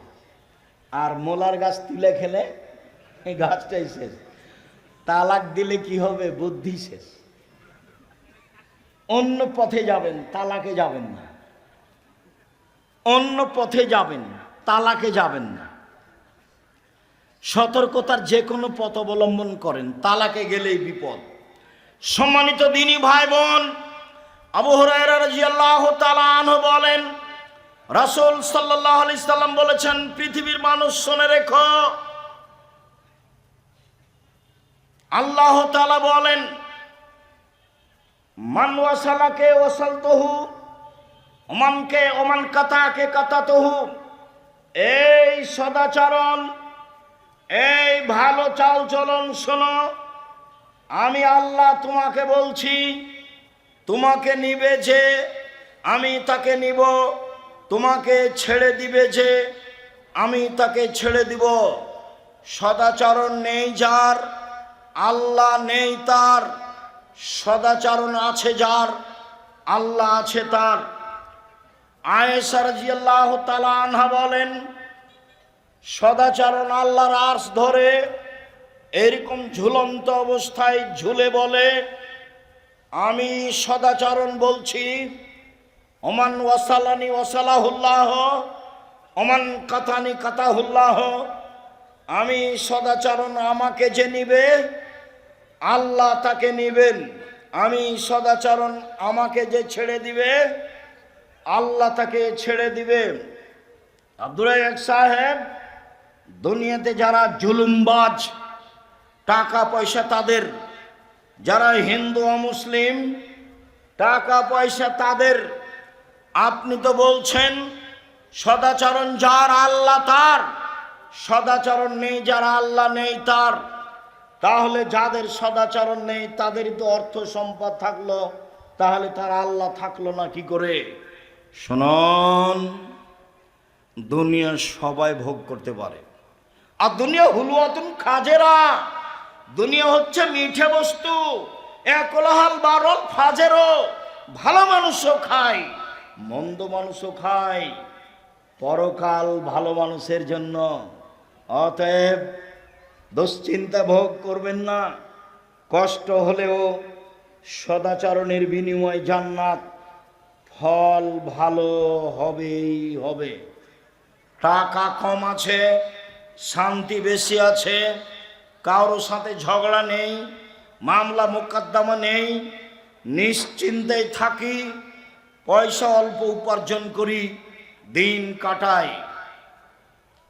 আর মোলার গাছ তুলে খেলে এই গাছটাই শেষ। তালাক দিলে কি হবে? বুদ্ধি শেষ। অন্য পথে যাবেন, তালাকে যাবেন না। অন্য পথে যাবেন, তালাকে যাবেন না। সতর্কতার যে কোনো পথ অবলম্বন করেন, তালাকে গেলেই বিপদ। সম্মানিত দিনী ভাই বোন, আবু হুরায়রা রাদিয়াল্লাহু তাআলা আনহু বলেন, রাসূল সাল্লাল্লাহু আলাইহি সাল্লাম বলেছেন, পৃথিবীর মানুষ শুনে রেখো, আল্লাহ তাআলা বলেন, মান ওয়াসালাকে ওয়াসালতুহু ওমান কাতাকে কাতাতুহু। এই সদাচরণ, এই ভালো চালচলন শোনো, আমি আল্লাহ তোমাকে বলছি, তোমাকে নিবে যে আমি তাকে নিব, তোমাকে ছেড়ে দিবে যে আমি তাকে ছেড়ে দিব। সদাচরণ নেই যার, আল্লাহ নেই তার। সদাচরণ আছে যার, আল্লাহ আছে তার। আয়েশা রাদিয়াল্লাহু তাআলা আনহা বলেন, সদাচরণ আল্লাহর আরশ ধরে এরকম ঝুলন্ত অবস্থায় ঝুলে বলে, আমি সদাচরণ বলছি, ওমান ওয়াসালানি ওয়াসালাহুল্লাহ ওমান কাতানি কাতাহুল্লাহ। আমি সদাচরণ, আমাকে যে নিবে আল্লাহ তাকে নিবেন। আমি সদাচরণ, আমাকে যে ছেড়ে দিবে আল্লাহ তাকে ছেড়ে দিবে। আব্দুর রাজ্জাক সাহেব, দুনিয়াতে যারা জুলুমবাজ, টাকা পয়সা তাদের, যারা হিন্দু ও মুসলিম, টাকা পয়সা তাদের। আপনি তো বলছেন সদাচরণ যার, আল্লাহ তার। সদাচরণ নেই যার, আল্লাহ নেই তার। তাহলে যাদের সদাচরণ নেই তাদেরই তো অর্থ সম্পদ থাকলো, তাহলে তার আল্লাহ থাকলো না কি করে? শুনুন, দুনিয়া সবাই ভোগ করতে পারে, আর দুনিয়া হুলুয়াতুন খাজেরা। দুনিয়া হচ্ছে মিঠে বস্তু, একলাহাল বারল ফাজেরও। ভালো মানুষও খায়, মন্দ মানুষও খায়। পরকাল ভালো মানুষের জন্য। অতএব দুশ্চিন্তা ভোগ করবেন না। কষ্ট হলেও সদাচরণের বিনিময় জান্নাত, ফল ভালো হবেই হবে। টাকা কম আছে, শান্তি বেশি আছে, কারোর সাথে ঝগড়া নেই, মামলা মোকদ্দমা নেই, নিশ্চিন্তায় থাকি, পয়সা অল্প উপার্জন করি, দিন কাটাই।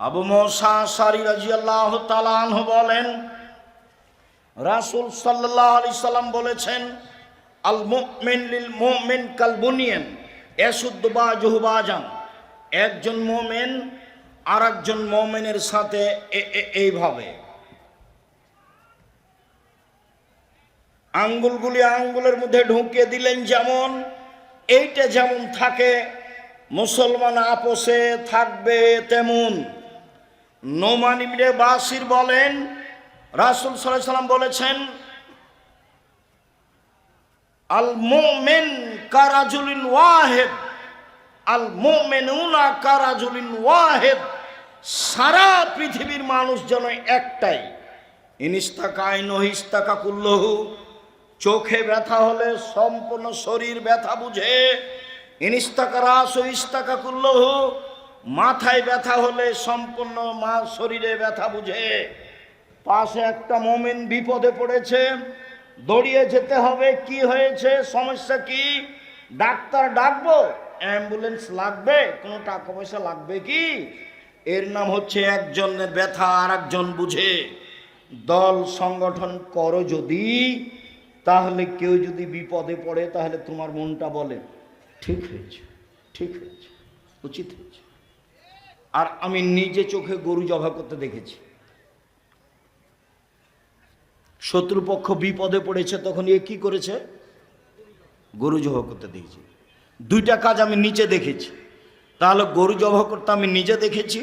আবু মুসা আশআরী রাদিয়াল্লাহু তাআলা আনহু বলেন, রাসূল সাল্লাল্লাহু আলাইহি সাল্লাম বলেছেন, আল মুমিন লিল মুমিন কাল বুনিয়ান ইয়াসুদ্দু বাযুহু বাযান। একজন মুমিন আর একজন মুমিনের সাথে এইভাবে আঙ্গুলগুলি আঙ্গুলের মধ্যে ঢুকিয়ে দিলেন, যেমন এইটা যেমন থাকে, মুসলমান আপোষে থাকবে তেমন। নোমান ইবনে বাশির বলেন, রাসূল সাল্লাল্লাহু আলাইহি সাল্লাম বলেছেন, আল মুমিন কারাজুলিন ওয়াহিদ, আল মুমিনুনা কারাজুলিন ওয়াহিদ। সারা পৃথিবীর মানুষ যেন একটাই। ইনিস্তাকা ইনহিস্তাকা কুল্লহু। চোখে ব্যথা হলে সম্পূর্ণ শরীর ব্যথা বুঝে। ইনিস্তাকা রাসু ইস্তাকা কুল্লহু। মাথায় ব্যথা হলে সম্পূর্ণ শরীরে ব্যথা বুঝে। পাশে একটা মুমিন বিপদে পড়েছে, দৌড়িয়ে যেতে হবে। কি হয়েছে, সমস্যা কি? ডাক্তার ডাকবো? অ্যাম্বুলেন্স লাগবে? কোনো টাকা পয়সা লাগবে কি? এর নাম হচ্ছে একজনের ব্যথা আর একজন বুঝে। দল সংগঠন করো যদি, তাহলে কেউ যদি বিপদে পড়ে তাহলে তোমার মনটা বলে ঠিক হয়েছে, ঠিক হয়েছে, উচিত হয়েছে। আর আমি নিজে চোখে গরু জবাই করতে দেখেছি। শত্রুপক্ষ বিপদে পড়েছে, তখন এ কি করেছে? গরু জবাই করতে দেখেছি। দুইটা কাজ আমি নিচে দেখেছি। তাহলে গরু জবাই করতে আমি নিজে দেখেছি,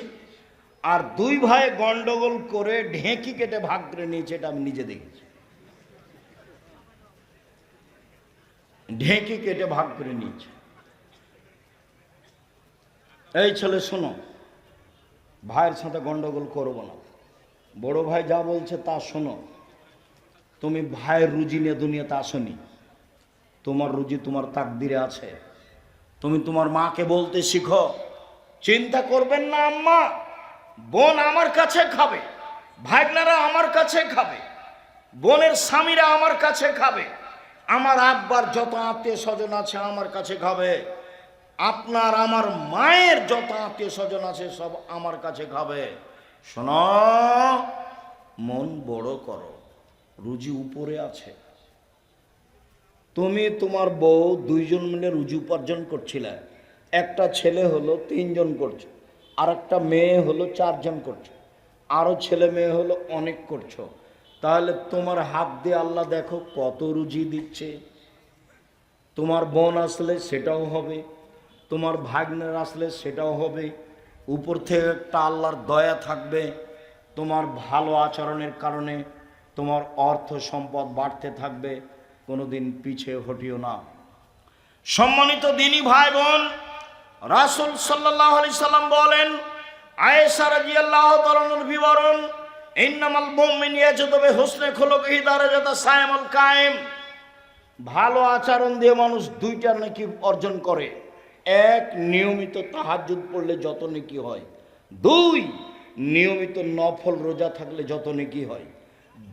আর দুই ভাই গন্ডগোল করে ঢেঁকি কেটে ভাগ করে নিয়েছে, এটা আমি নিজে দেখেছি। ঢেঁকি কেটে ভাগ করে নিয়েছে। এই ছেলে শোনো, ভাইয়ের সাথে গন্ডগোল করবো না, বড় ভাই যা বলছে তা শোনো। তুমি ভাইয়ের রুজি নিয়ে দুনিয়াতে আসনি, তোমার রুজি তোমার তাকদিরে আছে। তুমি তোমার মাকে বলতে শিখো, চিন্তা করবেন না আম্মা, বোন আমার কাছে খাবে, ভাগনারা আমার কাছে খাবে, বোনের স্বামীরা আমার কাছে খাবে, আমার আব্বার যত আত্মীয় স্বজন আছে আমার কাছে খাবে, আপনার আমার মায়ের যত আত্মীয় স্বজন আছে সব আমার কাছে খাবে। শোনো, মন বড় করো, রুজি উপরে আছে। তুমি তোমার বউ দুইজন মিলে রুজি উপার্জন করছিলে, একটা ছেলে হলো 3 জন করছো, আর একটা মেয়ে হলো 4 জন করছো, আরও ছেলে মেয়ে হলো অনেক করছো। তাহলে তোমার হাত দিয়ে আল্লাহ দেখো কত রুজি দিচ্ছে। তোমার বোন আসলে সেটাও হবে, তোমার ভাগ্নের আসলে সেটাও হবে। উপর থেকে একটা আল্লাহর দয়া থাকবে, তোমার ভালো আচরণের কারণে তোমার অর্থ সম্পদ বাড়তে থাকবে। কোনোদিন পিছিয়ে হটিও না। সম্মানিত দিনী ভাই বোন, রাসূল সাল্লাল্লাহু আলাইহি সাল্লাম বলেন, আয়েশা রাদিয়াল্লাহু তাআলার বিবরণ, ইন্নামাল মুমিনু ইয়াজুদু বিহুসনি খুলুকিহি দারাজাতা সায়ামুল কায়েম। ভালো আচরণ দিয়ে মানুষ 2টা নেকি অর্জন করে। 1, নিয়মিত তাহাজ্জুদ পড়লে যত নেকি হয়। 2, নিয়মিত নফল রোজা থাকলে যত নেকি হয়।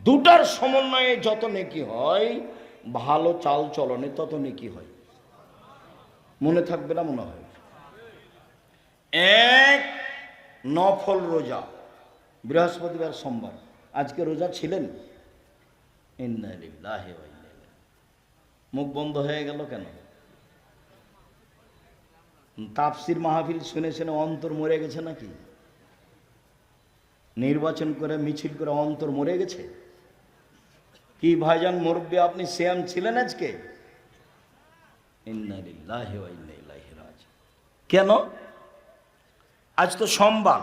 2টার সমন্বয়ে যত নেকি হয়, ভালো চাল চলনে তত নেকি হয়। মনে থাকবে না মনে হয়? 1, নফল রোজা, বৃহস্পতিবার সোমবার। আজকে রোজা ছিলেন? ইন্না লিল্লাহি ওয়া ইন্না ইলাইহি। মুখ বন্ধ হয়ে গেল কেন? তাফসির মাহফিল শুনে শুনে অন্তর মরে গেছে নাকি? নির্বাচন করে মিছিল করে অন্তর মরে গেছে কি? ভাইজান মুরব্বী, আপনি সিয়াম ছিলেন আজকে? ইন্না লিল্লাহি ওয়া ইন্না ইলাইহি রাজিউন। কেন? আজ তো সোমবার,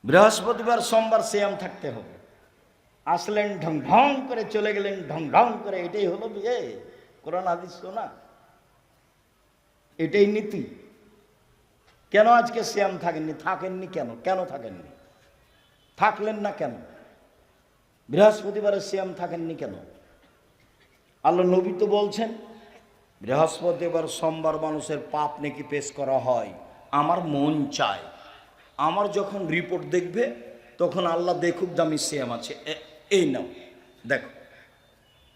বৃহস্পতিবার সোমবার সিয়াম থাকতে হবে। আসলেন ঢং ঢং করে, চলে গেলেন ঢং ঢং করে। এটাই হলো বিয়ে? কোরআন হাদিস শোনা, এটাই নীতি। কেন আজকে সিয়াম থাকেননি? থাকেননি কেন? কেন থাকেননি? থাকলেন না কেন? বৃহস্পতিবারে সিয়াম থাকেননি কেন? আল্লাহ নবী তো বলছেন, বৃহস্পতিবার সোমবার মানুষের পাপ নাকি পেশ করা হয়। আমার মন চায়, আমার যখন রিপোর্ট দেখবে তখন আল্লাহ দেখুক যে আমি সিয়াম আছে, এই নাও দেখো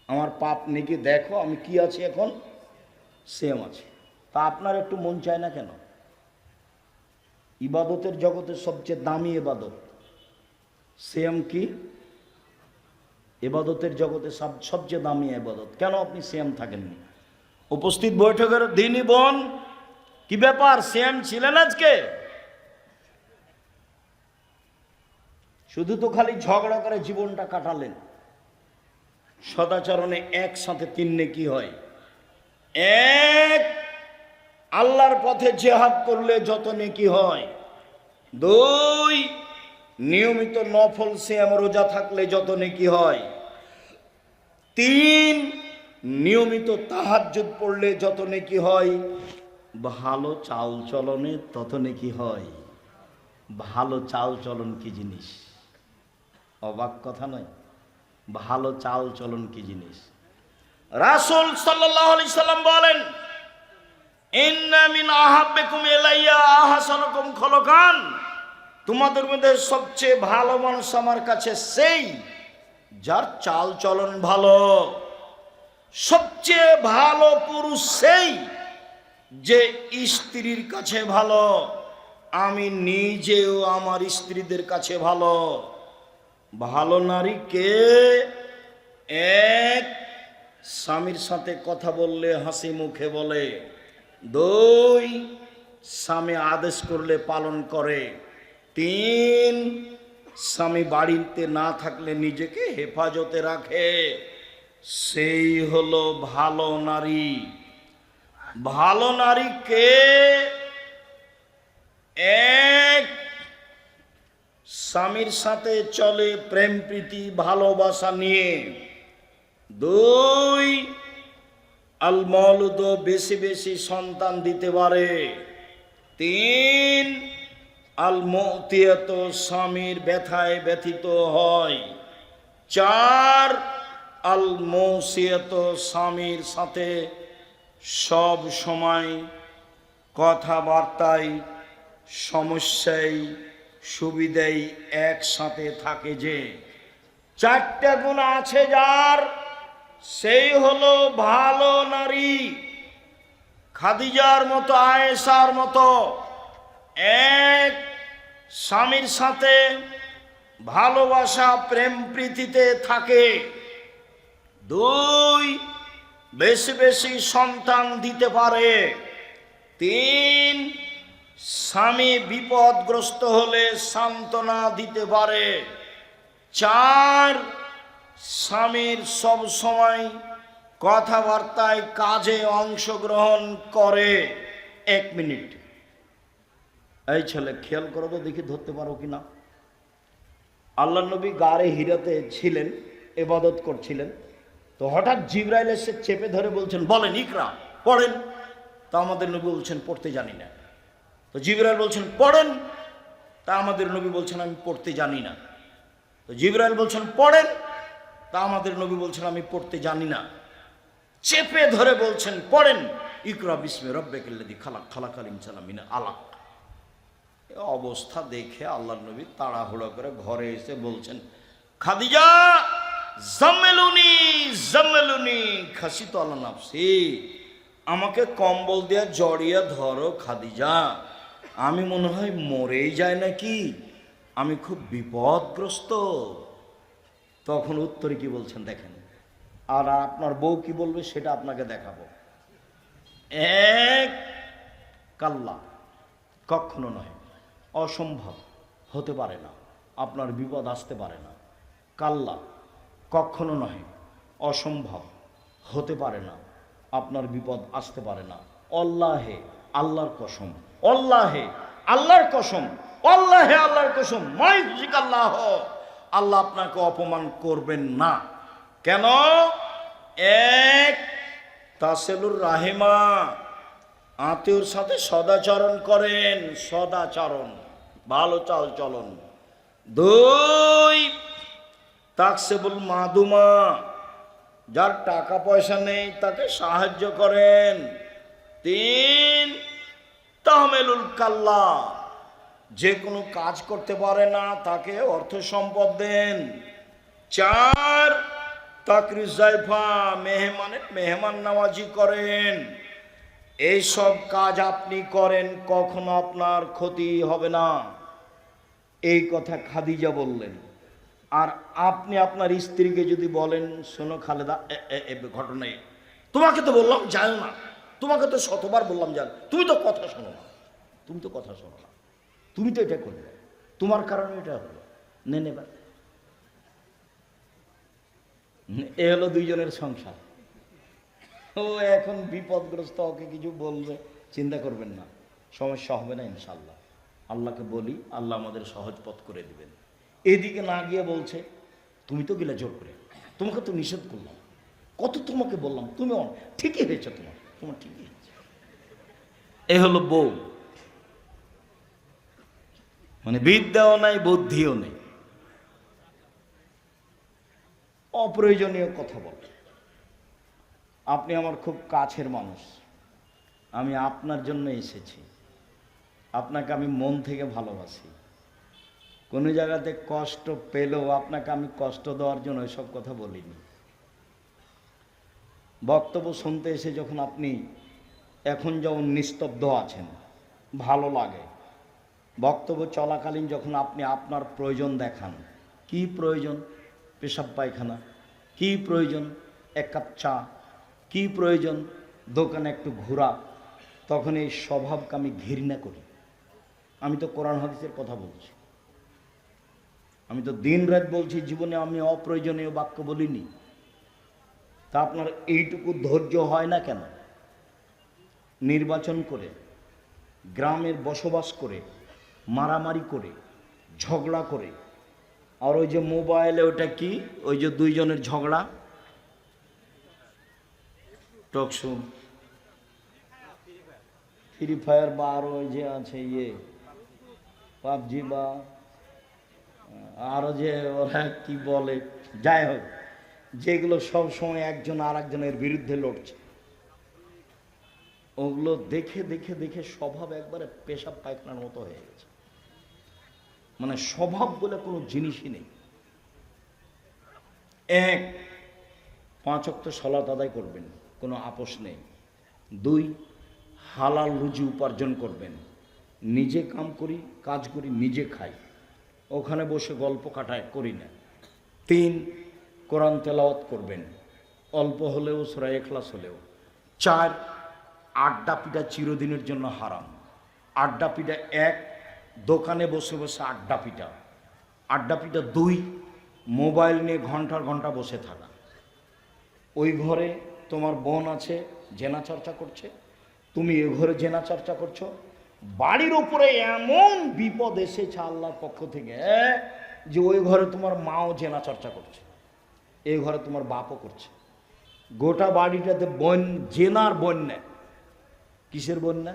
আমার পাপ নাকি, দেখো আমি কি আছি, এখন সিয়াম আছে। তা আপনার একটু মন চায় না কেন? ইবাদতের জগতে সবচেয়ে দামি ইবাদত সিয়াম। কি ইবাদতের জগতে সবচেয়ে দামি ইবাদত, কেন আপনি সিয়াম থাকেননি? উপস্থিত বৈঠকের দিনই বোন, কি ব্যাপার, সিয়াম ছিলেন আজকে? শুধু তো খালি ঝগড়া করে জীবনটা কাটালেন। সদাচরণে একসাথে 3 নেকি হয়। 1, আল্লাহর পথে জিহাদ করলে যত নেকি হয়। 2, নিয়মিত নফল সিয়াম রোজা থাকলে যত নেকি হয়। 3, নিয়মিত তাহাজ্জুদ পড়লে যত নেকি হয়। ভালো চাল চলনে তত নেকি হয়। ভালো চাল চলন কি জিনিস? অবাক কথা নয়? ভালো চাল চলন কি জিনিস? রাসূল সাল্লাল্লাহু আলাইহি সাল্লাম বলেন, ইন্না মিন আহাব্বিকুম ইলাইয়া আহসানুকুম খুলুকান। তোমাদের মধ্যে সবচেয়ে ভালো মানুষ আমার কাছে সেই যার চাল চলন ভালো। সবচেয়ে ভালো পুরুষ সেই যে স্ত্রীর কাছে ভালো। আমি নিজেও আমার স্ত্রীদের কাছে ভালো। ভালো নারী কে? 1, স্বামীর সাথে কথা বললে হাসি মুখে বলে। 2, স্বামী আদেশ করলে পালন করে। 3, স্বামী বাড়িতে না থাকলে নিজেকে হেফাজতে রাখে। সেই হলো ভালো নারী। ভালো নারী কে? 1, স্বামীর সাথে চলে প্রেম প্রীতি ভালোবাসা নিয়ে। 2, আল মওলুদ, বেশি বেশি সন্তান দিতে পারে। 3, আল মুতিয়াত, স্বামীর ব্যথায় ব্যথিত হয়। 4, আল মৌসিয়াত, স্বামীর সাথে সব সময় কথাবার্তায় সমস্যায় সুবিধাই একসাথে থাকে। যে চারটা গুণ আছে যার, সেই হলো ভালো নারী। খাদিজার মতো, আয়েশার মতো এক, স্বামীর সাথে ভালোবাসা প্রেম প্রীতিতে থাকে। দুই, বেশি বেশি সন্তান দিতে পারে। তিন, স্বামী বিপদগ্রস্ত হলে সান্ত্বনা দিতে পারে। চার, স্বামীর সব সময় কথাবার্তায় কাজে অংশগ্রহণ করে। 1 মিনিট, এই ছেলে খেয়াল করো তো দেখি ধরতে পারো কিনা। আল্লাহ নবী গারে হিরাতে ছিলেন, ইবাদত করছিলেন। তো হঠাৎ জিবরাইল এসে চেপে ধরে বলছেন, বলেন ইকরা, পড়েন। তা আমাদের নবী বলছেন পড়তে জানি না। তো জিবরাইল বলছেন পড়েন। তা আমাদের নবী বলছেন আমি পড়তে জানি না। তো জিবরাইল বলছেন পড়েন। তা আমাদের নবী বলছেন আমি পড়তে জানি না। চেপে ধরে বলছেন পড়েন, ইকরা বিস্মে রব্বিকাল্লাযী খালাক, খালাকাল ইনসানা মিন আলাক। অবস্থা দেখে আল্লাহ নবী তাড়াহুড়ো করে ঘরে এসে বলছেন, খাদিজা জাম্মেলুনি জাম্মেলুনি খাসিতু আলা নাফসি, আমাকে কম্বল দিয়ে জড়িয়ে ধরো খাদিজা, আমি মনে হয় মরেই যায় নাকি, আমি খুব বিপদগ্রস্ত। তখন উত্তরে কি বলছেন দেখেন, আর আপনার বউ কি বলবে সেটা আপনাকে দেখাবো। এক, কাল্লা, কখনো নয়, অসম্ভব, হতে পারে না, আপনার বিপদ আসতে পারে না। কাল্লা, কখনো নয়, অসম্ভব, হতে পারে না, আপনার বিপদ আসতে পারে না। অল্লাহে, আল্লাহর কসম, অল্লাহে, আল্লাহর কসম, অল্লাহে, আল্লাহর কসম, মাইজিক আল্লাহ, আল্লাহ আপনাকে অপমান করবেন না। কেন? এক, তাসেলুর রাহিমা, আত্মীয়র সাথে সদাচরণ করেন, সদাচরণ, ভালো চাল চলন। দুই, তাকসেবুল মাদুমা, যার টাকা পয়সা নেই তাকে সাহায্য করেন। তিন, তাহমেলুল কাল্লা, যে কোনো কাজ করতে পারে না তাকে অর্থ সম্পদ দেন। চার, তাকরিজ জাইফা, মেহমানের মেহমান নওয়াজি করেন। এইসব কাজ আপনি করেন, কখনো আপনার ক্ষতি হবে না। এই কথা খাদিজা বললেন। আর আপনি আপনার স্ত্রীকে যদি বলেন, শোনো খালেদা, ঘটনায় তোমাকে তো বললাম যাও না, তোমাকে তো শতবার বললাম যাও, তুমি তো কথা শোনো না, তুমি তো কথা শোনো না, তুমি তো এটা করবে, তোমার কারণে এটা হলো, নেবা। এ হলো দুইজনের সংসার। ও এখন বিপদগ্রস্ত, ওকে কিছু বলবে, চিন্তা করবেন না, সমস্যা হবে না ইনশাল্লাহ। আল্লাহকে বলি, আল্লাহ আমাদের সহজ পথ করে দিবেন। এদিকে না গিয়ে বলছে, তুমি তো গেলে জোর করে, তোমাকে তো নিষেধ করলাম, কত তোমাকে বললাম, তুমি ঠিকই হয়েছে, তোমার ঠিকই হয়েছে। এ হলো বউ, মানে বিদ্যাও নাই বুদ্ধিও নেই, অপ্রয়োজনীয় কথা বলে। আপনি আমার খুব কাছের মানুষ, আমি আপনার জন্য এসেছি, আপনাকে আমি মন থেকে ভালোবাসি। কোনো জায়গাতে কষ্ট পেলেও আপনাকে আমি কষ্ট দেওয়ার জন্য এসব কথা বলিনি। বক্তব্য শুনতে এসে যখন আপনি এখন যেমন নিস্তব্ধ আছেন, ভালো লাগে। বক্তব্য চলাকালীন যখন আপনি আপনার প্রয়োজন দেখান, কি প্রয়োজন, পেশাব পায়খানা, কি প্রয়োজন, এক কাপ চা, কি প্রয়োজন, দোকানে একটু ঘোরা, তখন এই স্বভাবকে আমি ঘৃণা করি। আমি তো কোরআন হাদিসের কথা বলছি, আমি তো দিন রাত বলছি, জীবনে আমি অপ্রয়োজনীয় বাক্য বলিনি। তা আপনার এইটুকু ধৈর্য হয় না কেন? নির্বাচন করে, গ্রামের বসবাস করে, মারামারি করে, ঝগড়া করে, আর ওই যে মোবাইলে ওটা কি, ওই যে দুইজনের ঝগড়া, টকশো, ফ্রি ফায়ার, বা আরো ওই যে আছে পাবজি, বা আরো যে ওরা কি বলে, যাই হোক, যেগুলো সব সময় একজন আর একজনের বিরুদ্ধে লড়ছে, ওগুলো দেখে দেখে দেখে স্বভাব একবারে পেশাব পায়খানার মতো হয়ে গেছে। মানে স্বভাব বলে কোনো জিনিসই নেই। এক, 5 ওয়াক্ত সালাত আদায় করবেন, কোনো আপোষ নেই। 2, হালাল রুজি উপার্জন করবেন, নিজে কাজ করি নিজে খাই, ওখানে বসে গল্প কাটায় করি না। 3, কোরআন তেলাওয়াত করবেন, অল্প হলেও সূরা ইখলাস হলেও। 4, আড্ডা পিটা চিরদিনের জন্য হারাম। আড্ডা পিটা 1, দোকানে বসে বসে আড্ডা পিটা। 2, মোবাইল নিয়ে ঘন্টার ঘন্টা বসে থাকা। ওই ঘরে তোমার বোন আছে, জেনা চর্চা করছে, তুমি এ ঘরে জেনা চর্চা করছো। বাড়ির উপরে এমন বিপদ এসেছে আল্লাহর পক্ষ থেকে যে ওই ঘরে তোমার মাও জেনা চর্চা করছে, এই ঘরে তোমার বাপও করছে। গোটা বাড়িটাতে জেনার বন্যা। কিসের বন্যা?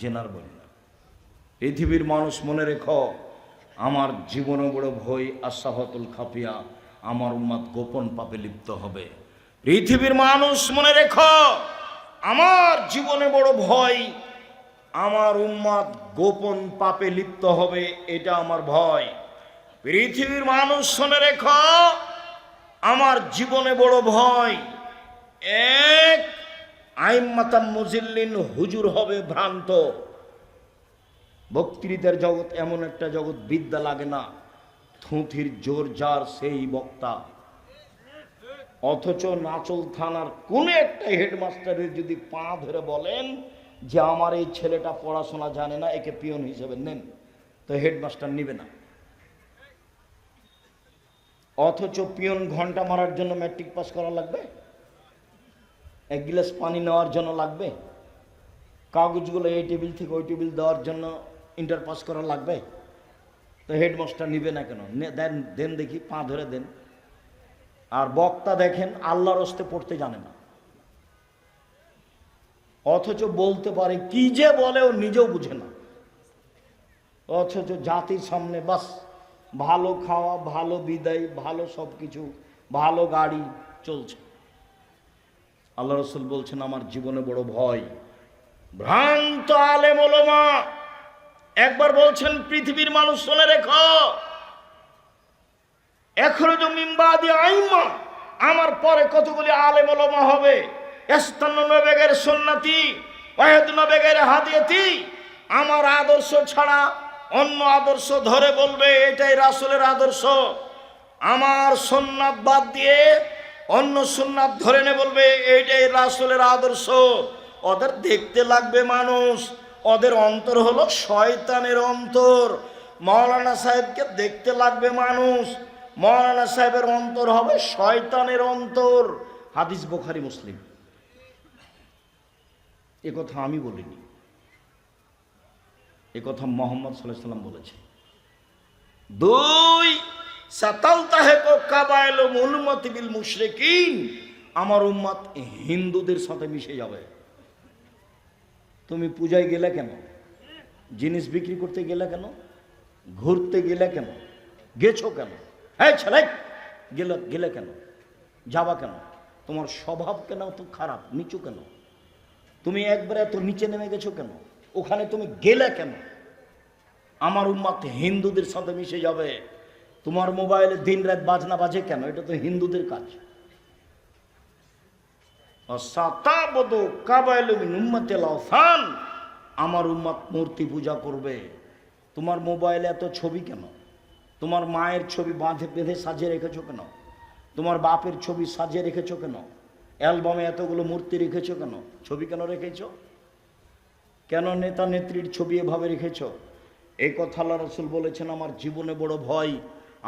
জেনার বন্যা। পৃথিবীর মানুষ মনে রেখো, আমার জীবনে বড় ভয় আসাহতুল খাফিয়া, আমার উম্মাত গোপন পাপে লিপ্ত হবে। পৃথিবীর মানুষ মনে রেখো, আমার জীবনে বড় ভয়, আমার উম্মাত গোপন পাপে লিপ্ত হবে, এটা আমার ভয়। পৃথিবীর মানুষ মনে রেখো, আমার জীবনে বড় ভয়, 1, আইম্মাতাম মুজিল্লিন, হুজুর হবে ভ্রান্ত। বক্তৃতার জগৎ এমন একটা জগৎ, বিদ্যা লাগে না, থুঁথির জোর যার সেই বক্তা। অথচ নাচল থানার কোন একটা হেডমাস্টারের যদি পা ধরে বলেন যে আমার এই ছেলেটা পড়াশোনা জানে না, একে পিয়ন হিসেবে নেন, তো হেডমাস্টার নিবে না। অথচ পিয়ন ঘন্টা মারার জন্য ম্যাট্রিক পাস করা লাগবে, 1 গ্লাস পানি নেওয়ার জন্য লাগবে, কাগজগুলো এই টেবিল থেকে ওই টেবিল দেওয়ার জন্য ইন্টার পাস করা লাগবে, তো হেডমাস্টার নিবে না কেন? দেন দেখি, পা ধরে দেন। আর বক্তা দেখেন আল্লাহর হস্তে পড়তে জানে না, অথচ বলতে পারে, কি যে বলে ও নিজেও বুঝে না। অথচ জাতির সামনে বাস ভালো খাওয়া, ভালো বিদায়, ভালো সব কিছু, ভালো গাড়ি চলছে। আল্লাহ রাসূল বলছেন, আমার জীবনে বড় ভয় ভ্রান্ত আলেম ওলামা। একবার বলছেন, পৃথিবীর মানুষ শুনে রেখো, এখরজু মিন বাদি আইম্মা, আমার পরে কতগুলি আলেম ওলামা হবে, ইস্তান্নুনা বিগাইরি সুন্নতি ওয়া ইয়াহদুনা বিগাইরি হাদিয়াতি, আমার আদর্শ ছাড়া অন্য আদর্শ ধরে বলবে এটাই রাসূলের আদর্শ, আমার সুন্নাত বাদ দিয়ে অন্য সুন্নাত ধরে নে বলবে এইটাই রাসূলের আদর্শ। ওদের দেখতে লাগবে মানুষ, ওদের অন্তর হলো শয়তানের অন্তর। মাওলানা সাহেবকে দেখতে লাগবে মানুষ, মাওলানা সাহেবের অন্তর হবে শয়তানের অন্তর। হাদিস বুখারী মুসলিম। এ কথা আমি বলিনি, এ কথা মুহাম্মদ সাল্লাল্লাহু আলাইহি ওয়াসাল্লাম বলেছে। 2, সাতালতাহিকু কাবাইলুল উম্মতি বিল মুশরিকিন, আমার উম্মত হিন্দুদের সাথে মিশে যাবে। তুমি পূজায় গেলে কেন? জিনিস বিক্রি করতে গেলে কেন? ঘুরতে গেলে কেন? গেছো কেন? এই ছেলে, গেলে কেন? যাবা কেন? তোমার স্বভাব কেন তো খারাপ, নিচু কেন? তুমি একবারে এত নিচে নেমে গেছো কেন? ওখানে তুমি গেলে কেন? আমার উম্মত হিন্দুদের সাথে মিশে যাবে। তোমার মোবাইলে দিন রাত বাজনা বাজে কেন? এটা তো হিন্দুদের কাজ। আমার উম্মত মূর্তি পূজা করবে। তোমার মোবাইলে এত ছবি কেন? তোমার মায়ের ছবি বেঁধে সাজিয়ে রেখেছো কেন? তোমার বাপের ছবি সাজিয়ে রেখেছো কেন? অ্যালবামে এতগুলো মূর্তি রেখেছো কেন? ছবি কেন রেখেছো? কেন নেতা নেত্রীর ছবি এভাবে রেখেছো? এই কথা আল্লাহ রাসূল বলেছেন, আমার জীবনে বড় ভয়,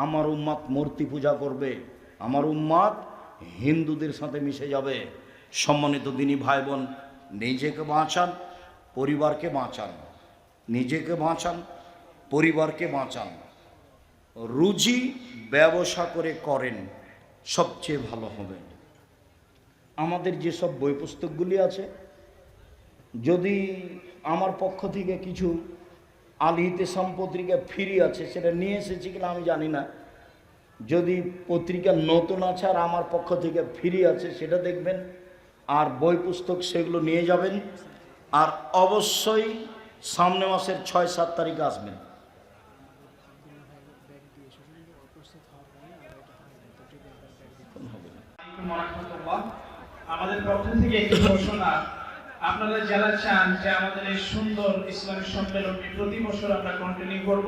আমার উম্মত মূর্তি পূজা করবে, আমার উম্মত হিন্দুদের সাথে মিশে যাবে। সম্মানিত দিনী ভাই বোন, নিজেকে বাঁচান, পরিবারকে বাঁচান, নিজেকে বাঁচান, পরিবারকে বাঁচান। রুজি ব্যবসা করে করেন, সবচেয়ে ভালো হবে। আমাদের যেসব বই পুস্তকগুলি আছে, যদি আমার পক্ষ থেকে কিছু আল ইতিসাম পত্রিকা ফ্রি আছে, সেটা নিয়ে এসেছি কিনা আমি জানি না, যদি পত্রিকা নতুন আছে আর আমার পক্ষ থেকে ফ্রি আছে সেটা দেখবেন, আর বই পুস্তক সেগুলো নিয়ে যাবেন। আর অবশ্যই সামনে মাসের 6-7 তারিখে আসবেন। আমাদের পক্ষ থেকে একটি ঘোষণা, আপনারা যারা চান যে আমাদের এই সুন্দর ইসলামী সম্মেলনটি প্রতি বছর আমরা কন্টিনিউ করব,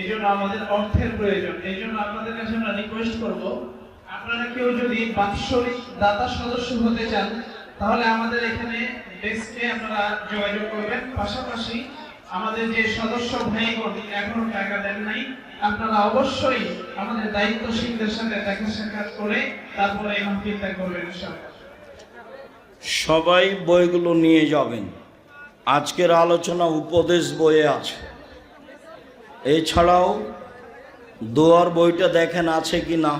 এই জন্য আমাদের অর্থের প্রয়োজন। এই জন্য আপনাদের কাছে আমরা রিকোয়েস্ট করব, আপনারা কেউ যদি বাৎসরিক দাতা সদস্য হতে চান তাহলে আমাদের এখানে ডেস্কে আপনারা যোগাযোগ করবেন। পাশাপাশি আমাদের যে সদস্য ভাইগণ এখনো টাকা দেন নাই, আপনারা অবশ্যই আমাদের দায়িত্বশীলদের সাথে দেখা সাক্ষাৎ করে তারপরে এই মাহফিলটা করবেন ইনশাআল্লাহ। সবাই বইগুলো নিয়ে যাবেন। আজকের আলোচনা উপদেশ বইয়ে আছে। এছাড়াও দোয়ার বইটা দেখেন আছে কি না।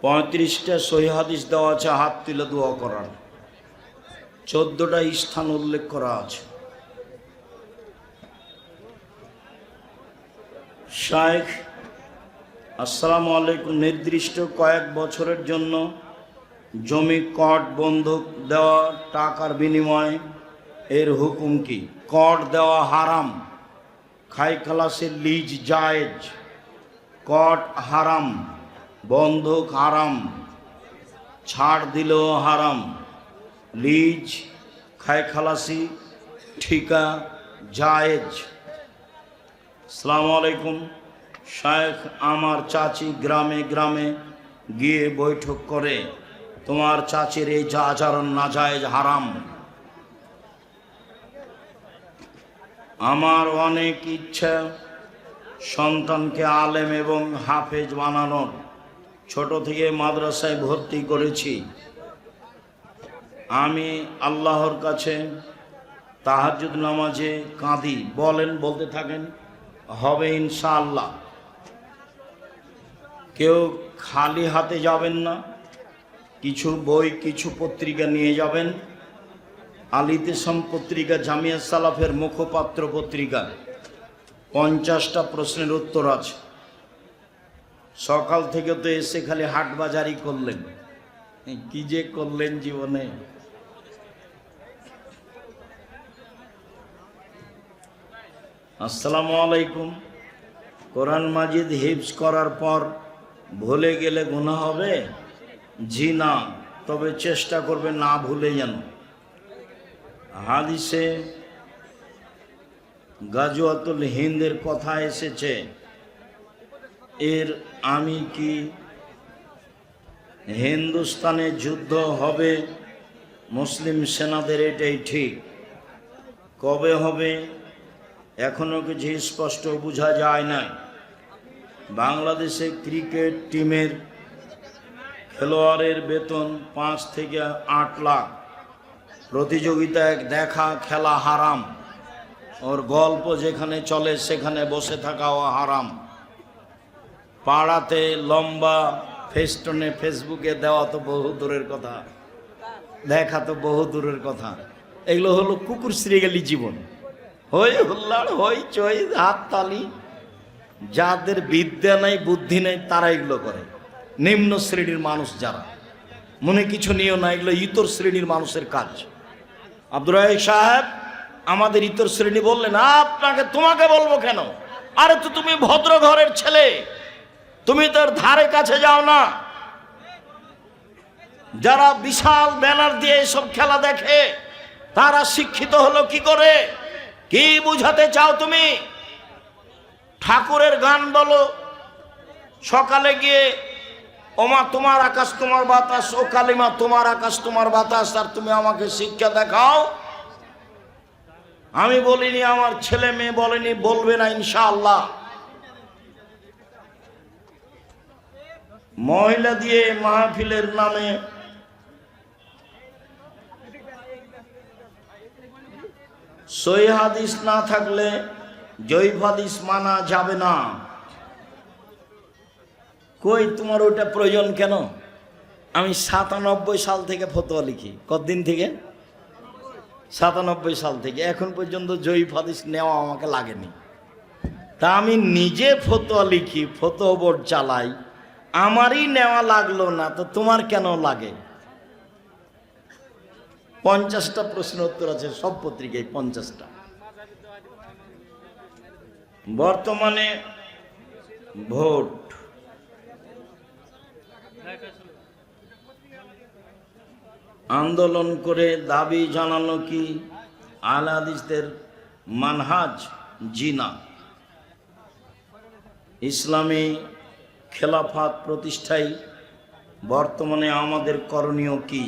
35টা সহিহ হাদিস দেওয়া আছে হাত তুলে দোয়া করার, 14টা স্থান উল্লেখ করা আছে। শাইখ আসসালামু আলাইকুম, নির্দিষ্ট কয়েক বছরের জন্য জমি কট বন্ধক দেওয়া টাকার বিনিময়ে এর হুকুম কি? কট দেওয়া হারাম, খাই খালাসের লিজ জায়েজ, কট হারাম, বন্ধক হারাম, ছাড় দিলেও হারাম, লিজ খাই খালাসি ঠিকা জায়েজ। আসসালামু আলাইকুম শায়েখ, আমার চাচি গ্রামে গ্রামে গিয়ে বৈঠক করে, তোমার চাচির এই যা আচরণ নাজায়েজ হারাম। আমার অনেক ইচ্ছা সন্তানকে আলেম এবং হাফেজ বানানোর, ছোট থেকে মাদ্রাসায় ভর্তি করেছি। আমি আল্লাহর কাছে তাহাজ্জুদ নামাজে কাঁদি। বলেন, বলতে থাকেন, হবে ইনশাআল্লাহ। কেউ খালি হাতে যাবেন না, কিছু বই কিছু পত্রিকা নিয়ে যাবেন। আলিতেসম পত্রিকা জামিয়া সালাফের মুখপাত্র পত্রিকা, 50টা প্রশ্নের উত্তর আছে। সকাল থেকে তো এসে খালি হাট বাজারই করলেন, কি যে করলেন জীবনে। আসসালামু আলাইকুম, কোরআন মাজিদ হিফজ করার পর ভুলে গেলে গুনাহ হবে? জি না, তবে চেষ্টা করবে না ভুলে যেন। হাদিসে গাজওয়াতুল হিন্দের কথা এসেছে, আমি কি হিন্দুস্তানে যুদ্ধ হবে মুসলিম সেনাদের? এটাই ঠিক। কবে হবে এখনো কিছু স্পষ্ট বোঝা যায় না। বাংলাদেশে ক্রিকেট টিমের খেলোয়াড়ের বেতন 5 থেকে 8 লাখ। প্রতিযোগিতায় দেখা খেলা হারাম। ওর গল্প যেখানে চলে সেখানে বসে থাকাও হারাম। পাড়াতে লম্বা ফেস্টনে ফেসবুকে দেওয়া তো বহু দূরের কথা, দেখা তো বহু দূরের কথা। এগুলো হলো কুকুর শ্রীগালি জীবন। হই হুল্লাড়, হই চই, হাত তালি। যাদের বিদ্যা নেই বুদ্ধি নেই তারা এগুলো করে। নিম্ন শ্রেণীর মানুষ যারা, মনে কিছু নিও না, এগুলো ইতর শ্রেণীর মানুষের কাজ। আব্দুর রাহিক সাহেব আমাদের ইতর শ্রেণী বললেন, তোমাকে বলবো কেন? আরে তো তুমি ভদ্র ঘরের ছেলে, তুমি তোর ধারে কাছে যাও না। যারা বিশাল ব্যানার দিয়ে এসব খেলা দেখে তারা শিক্ষিত হলো কি করে? কি বুঝাতে চাও তুমি? ঠাকুরের গান বলো, সকালে গিয়ে ওমা তোমার আকাশ তোমার বাতাস, ও কালিমা তোমার আকাশ তোমার বাতাস, আর তুমি আমাকে শিক্ষা দেখাও। আমি বলিনি, আমার ছেলে মেয়ে বলেনি, বলবে না ইনশাআল্লাহ। মহিলা দিয়ে মাহফিলের নামে সহিহ হাদিস না থাকলে জয়ীফ হাদিস মানা যাবে না। কই তোমার ওইটা প্রয়োজন কেন? আমি 97 সাল থেকে ফতোয়া লিখি। কতদিন থেকে? 97 সাল থেকে এখন পর্যন্ত জয়ীফ হাদিস নেওয়া আমাকে লাগেনি। তা আমি নিজে ফতোয়া লিখি, ফতোয়া বোর্ড চালাই, আমারই নেওয়া লাগলো না, তো তোমার কেন লাগে? 50টা প্রশ্ন উত্তর আছে সব পত্রিকায়, 50টা। বর্তমানে ভোট, আন্দোলন করে দাবি জানানো কি আহলে হাদিসদের মানহাজ? জি না। ইসলামী খেলাফত প্রতিষ্ঠায় বর্তমানে আমাদের করণীয় কি?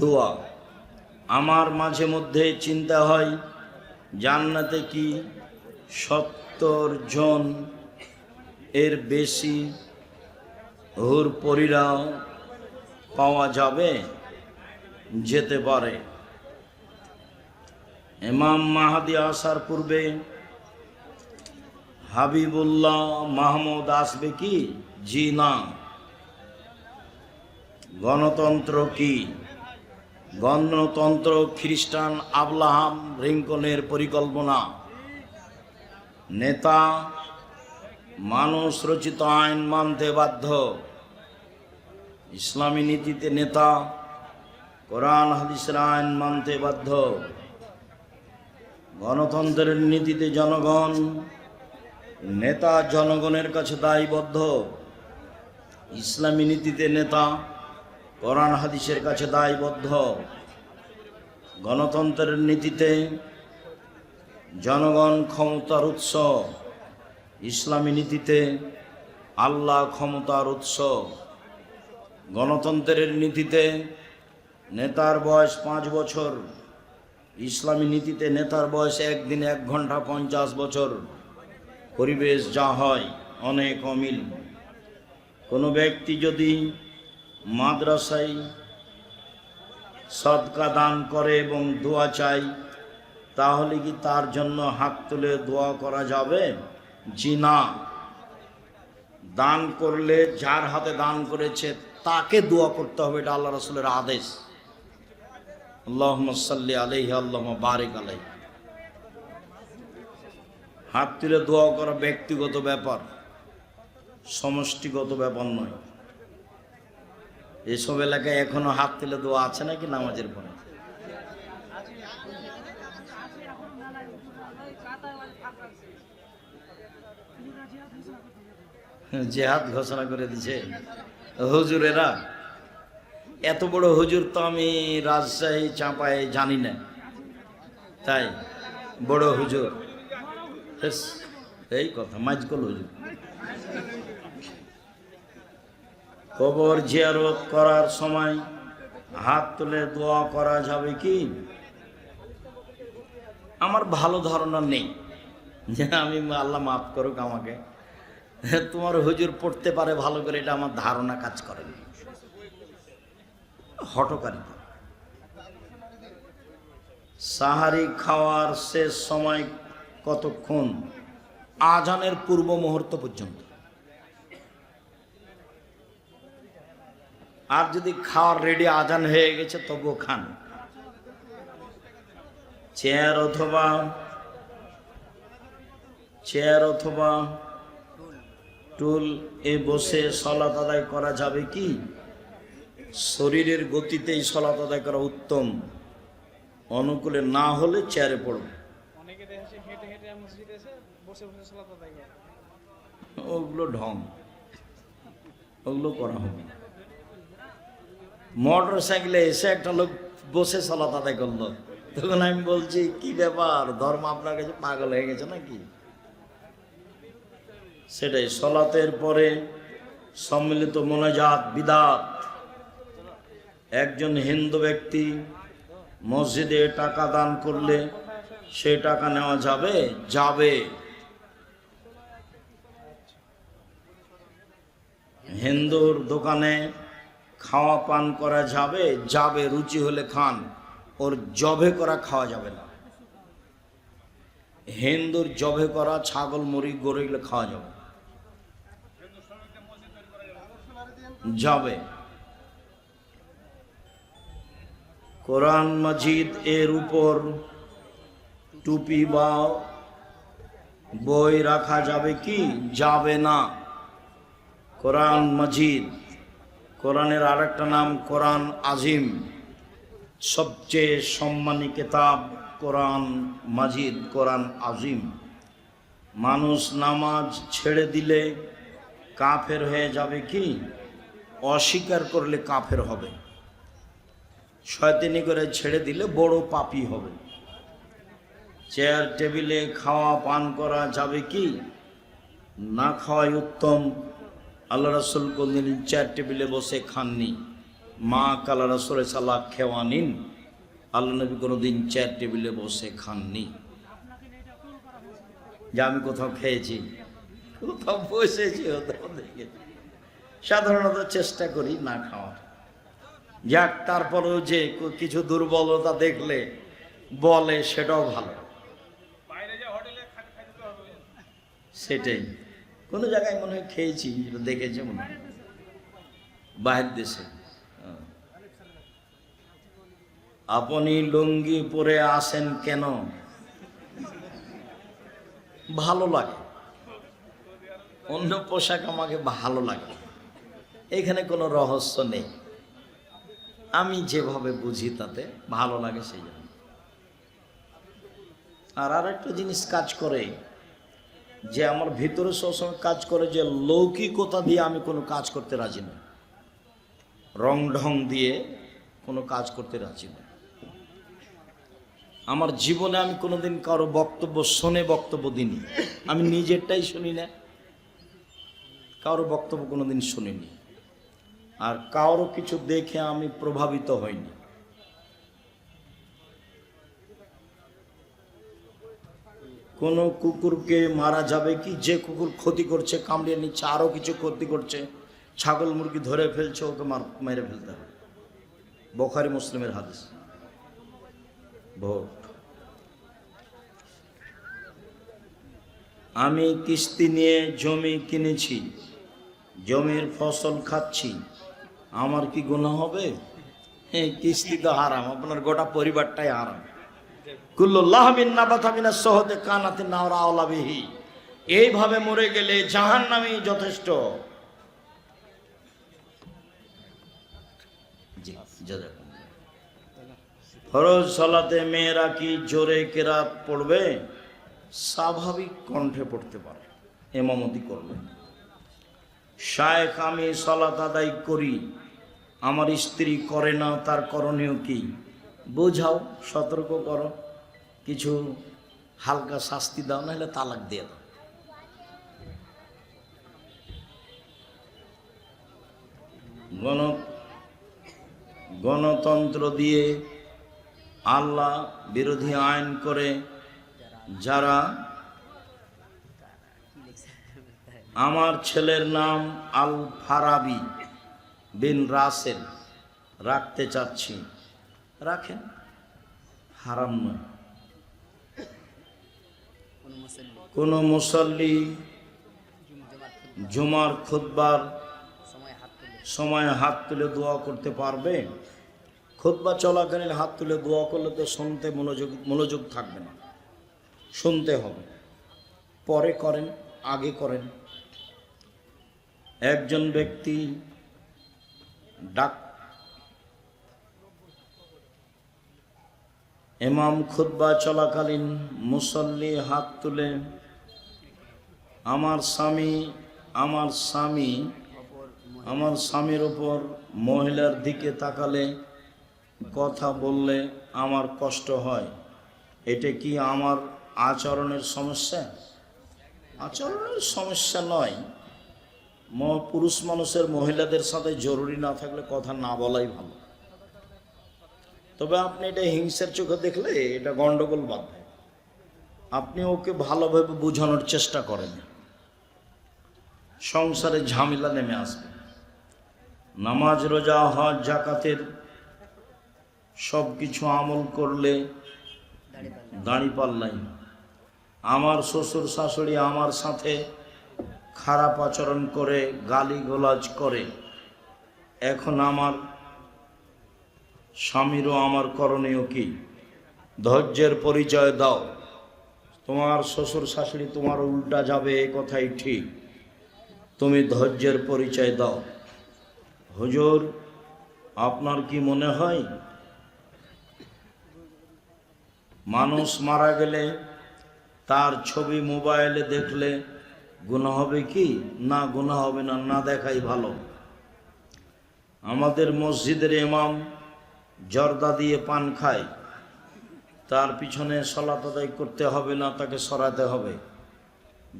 দোয়া। আমার মাঝে মধ্যে চিন্তা হয় জান্নাতে কি 70 জন এর বেশি হুর পরীরা পাওয়া যাবে? যেতে পারে। ইমাম মাহদী আসার পূর্বে হাবিবুল্লাহ মাহমুদ আসবে কি? জি না। গণতন্ত্র কি? গণতন্ত্র খ্রিস্টান আব্রাহাম লিঙ্কনের পরিকল্পনা। নেতা মানুষ রচিত আইন মানতে বাধ্য। ইসলামী নীতিতে নেতা কোরআন হাদিসের আইন মানতে বাধ্য। গণতন্ত্রের নীতিতে জনগণ, নেতা জনগণের কাছে দায়বদ্ধ। ইসলামী নীতিতে নেতা কোরআন হাদিসের কাছে দায়বদ্ধ। গণতন্ত্রের নীতিতে জনগণ ক্ষমতার উৎস। ইসলামী নীতিতে আল্লাহ ক্ষমতার উৎস। গণতন্ত্রের নীতিতে নেতার বয়স 5 বছর। ইসলামী নীতিতে নেতার বয়স 1 দিন 1 ঘন্টা 50 বছর। পরিবেশ যা হয় অনেক অমিল। কোনো ব্যক্তি যদি মাদ্রাসায় সদকা দান করে এবং দোয়া চাই, তাহলে কি তার জন্য হাত তুলে দোয়া করা যাবে? জি না। দান করলে যার হাতে দান করেছে তাকে দোয়া করতে হবে, এটা আল্লাহ রাসূলের আদেশ। আল্লাহুম্মা সাল্লি আলাইহি আল্লাহুম্মা বারিক আলাইহি। হাত তুলে দোয়া করা ব্যক্তিগত ব্যাপার, সমষ্টিগত ব্যাপার নয়। এসব এলাকায় এখনো হাত তুলে দোয়া আছে নাকি নামাজের পরে? জেহাদ ঘোষণা করে দিছে হুজুরেরা। এত বড় হুজুর তো আমি রাজশাহী চাঁপায় জানি না। তাই বড় হুজুর, এই কথা মাইজকল হুজুর। কবর জিয়ারত করার সময় হাত তুলে দোয়া করা যাবে কি? আমার ভালো ধারণা নেই, যে আমি আল্লাহ মাফ করুক আমাকে, তোমার হুজুর পড়তে পারে ভালো করে, এটা আমার ধারণা কাজ করে না। হঠকারিতা। সাহারি খাওয়ার শেষ সময় কতক্ষণ? আজানের পূর্ব মুহূর্ত পর্যন্ত। আর যদি খাওয়ার রেডি আজান হয়ে গেছে তবুও খান। চেয়ার অথবা টুল এ বসে সালাত আদায় করা যাবে কি? শরীরের গতিতেই সালাত আদায় করা উত্তম। অনুকূলে না হলে চেয়ারে পড়ব। ওগুলো ঢং, ওগুলো করা হবে। মোটর সাইকেলে এসে একটা লোক বসে সালাত আদায় করলো, তখন আমি বলছি কি ব্যাপার, ধর্ম আপনার কাছে পাগল হয়ে গেছে নাকি? সেটাই। সালাতের পরে সম্মিলিত মোনাজাত বিদআত। একজন হিন্দু ব্যক্তি মসজিদে টাকা দান করলে সেই টাকা নেওয়া যাবে? যাবে। হিন্দুর দোকানে খাওয়া পান করা যাবে? যাবে। রুচি হলে খান, ওর জবে করা খাওয়া যাবে না। হিন্দুর জবে করা ছাগল, মুরগি, গরু এগুলো খাওয়া যাবে। যাবে। কোরআন মাজিদ এর উপর টুপি বা বই রাখা যাবে কি? যাবে না। কোরআন মাজিদ, কোরআনের আরেকটা নাম কোরআন আজিম, সবচেয়ে সম্মানী কিতাব কোরআন মাজিদ, কোরআন আজিম। মানুষ নামাজ ছেড়ে দিলে কাফের হয়ে যাবে কি? অস্বীকার করলে কাফের হবে। শয়তানি করে ছেড়ে দিলে বড় পাপী হবে। চেয়ার টেবিলে খাওয়া পান করা যাবে কি? না খাওয়াই উত্তম। আল্লাহ রাসূল কোনদিন চেয়ার টেবিলে বসে খাননি। মা কালা রাসূল সাল্লাল্লাহু আলাইহি খেওয়া নিন, আল্লাহ নবী কোনোদিন চেয়ার টেবিলে বসে খাননি। যে আমি কোথাও খেয়েছি, কোথাও বসেছি, সাধারণত চেষ্টা করি না খাওয়ার। যাক, তারপরেও যে কিছু দুর্বলতা দেখলে বলে সেটাও ভালো। সেটাই কোনো জায়গায় মনে হয় খেয়েছি, দেখেছে মনে হয় বাহির দেশে। আপনি লুঙ্গি পরে আসেন কেন? ভালো লাগে। অন্য পোশাক আমাকে ভালো লাগে, এখানে কোনো রহস্য নেই। আমি যেভাবে বুঝি তাতে ভালো লাগে, সেই জন্য। আর একটা জিনিস কাজ করে, যে আমার ভিতরে সবসময় কাজ করে, যে লৌকিকতা দিয়ে আমি কোনো কাজ করতে রাজি না, রং ঢং দিয়ে কোনো কাজ করতে রাজি না। আমার জীবনে আমি কোনোদিন কারো বক্তব্য শুনে বক্তব্য দিইনি, আমি নিজেরটাই শুনি না, কারো বক্তব্য কোনোদিন শুনিনি, আর কারো কিছু দেখে আমি প্রভাবিত হইনি। কোনো কুকুরকে মারা যাবে কি? যে কুকুর ক্ষতি করছে, কামড়িয়ে নিচ্ছে, আরও কিছু ক্ষতি করছে, ছাগল মুরগি ধরে ফেলছে, ওকে মেরে ফেলতে হবে। বুখারী মুসলিমের হাদিস। ভোট, আমি কিস্তি নিয়ে জমি কিনেছি, জমির ফসল খাচ্ছি, আমার কি গুনাহ হবে? হ্যাঁ, কিস্তি তো হারাম, আপনার গোটা পরিবারটাই হারাম। এইভাবে মরে গেলে জাহান্নামী যথেষ্ট। ফরজ সালাতে মেয়েরা কি জোরে কেরাত পড়বে? স্বাভাবিক কণ্ঠে পড়তে পারে, ইমামতি করবে। শায়েখ, আমি সালাত আদায় করি, আমার স্ত্রী করে না, তার করণীয় কি? বোঝাও, সতর্ক করো, কিছু হালকা শাস্তি দাও, নাহলে তালাক দিয়ে দাও। গণতন্ত্র দিয়ে আল্লাহ বিরোধী আইন করে যারা, আমার ছেলের নাম আল ফারাবি বিন রাসেল রাখতে চাচ্ছি, রাখেন, হারাম নয়। কোন মুসল্লি জুমার খুতবার সময় হাত তুলে দোয়া করতে পারবে? খুতবা চলাকালীন হাত তুলে দোয়া করলে তো শুনতে মনোযোগ থাকবে না, শুনতে হবে। পরে করেন, আগে করেন। একজন ব্যক্তি ইমাম খুতবা চলাকালীন মুসল্লি হাত তুলে, আমার স্বামীর উপর মহিলার দিকে তাকালে, কথা বললে আমার কষ্ট হয়, এটা কি আমার আচরণের সমস্যা? আচরণের সমস্যা নয়। পুরুষ মানুষের মহিলাদের সাথে জরুরি না থাকলে কথা না বলাই ভালো। তবে আপনি এটা হিংসার চোখে দেখলে এটা গন্ডগোল বাঁধবে। আপনি ওকে ভালোভাবে বোঝানোর চেষ্টা করেন, সংসারে ঝামেলা নেমে আসবে। নামাজ, রোজা, হজ, যাকাতের সব কিছু আমল করলে দাঁড়িপাল্লাই। আমার শ্বশুর শাশুড়ি আমার সাথে খারাপ আচরণ করে, গালিগালাজ করে, এখন আমার স্বামীরও আমার করণীয় কি? ধৈর্যের পরিচয় দাও, তোমার শ্বশুর শাশুড়ি তোমার উল্টা যাবে এ কথাই ঠিক, তুমি ধৈর্যের পরিচয় দাও। হুজুর, আপনার কি মনে হয় মানুষ মারা গেলে তার ছবি মোবাইলে দেখলে গুনাহ হবে কি? না, গুনাহ হবে না, না দেখাই ভালো। আমাদের মসজিদের ইমাম জর্দা দিয়ে পান খায়, তার পিছনে সালাত আদায় করতে হবে না, তাকে সরাতে হবে।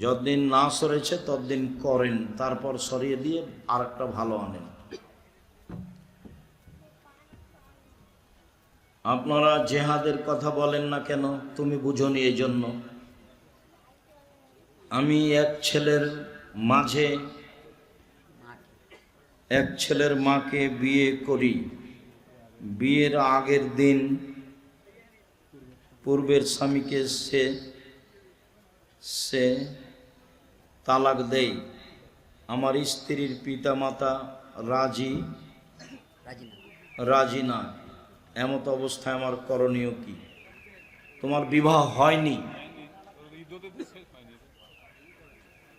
যতদিন না সরেছে ততদিন করেন, তারপর সরিয়ে দিয়ে আরেকটা ভালো আনেন। আপনারা জেহাদের কথা বলেন না কেন? তুমি বুঝোনি এই জন্য। আমি এক ছেলের মাকে বিয়ে করি, বিয়ের আগের দিন পূর্বের স্বামীকে সে তালাক দেয়। আমার স্ত্রীর পিতামাতা রাজি না। এমত অবস্থায় আমার করণীয় কি? তোমার বিবাহ হয়নি,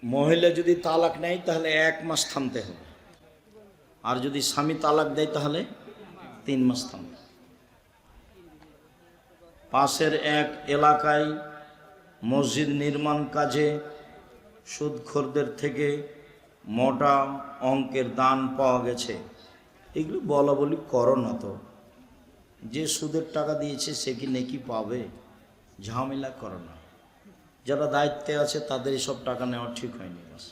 মহিলা যদি তালাক নেয় তাহলে 1 মাস থামতে হবে, আর যদি স্বামী তালাক দেয় তাহলে 3 মাস থামতে। পাশের এক এলাকায় মসজিদ নির্মাণ কাজে সুদখোরদের থেকে মোটা অঙ্কের দান পাওয়া গেছে। এগুলো বলা বলি করো না তো, যে সুদের টাকা দিয়েছে সে কি নেকি পাবে? ঝামেলা করো না। যারা দায়িত্বে আছে তাদের এসব টাকা নেওয়া ঠিক হয়নি। বাস,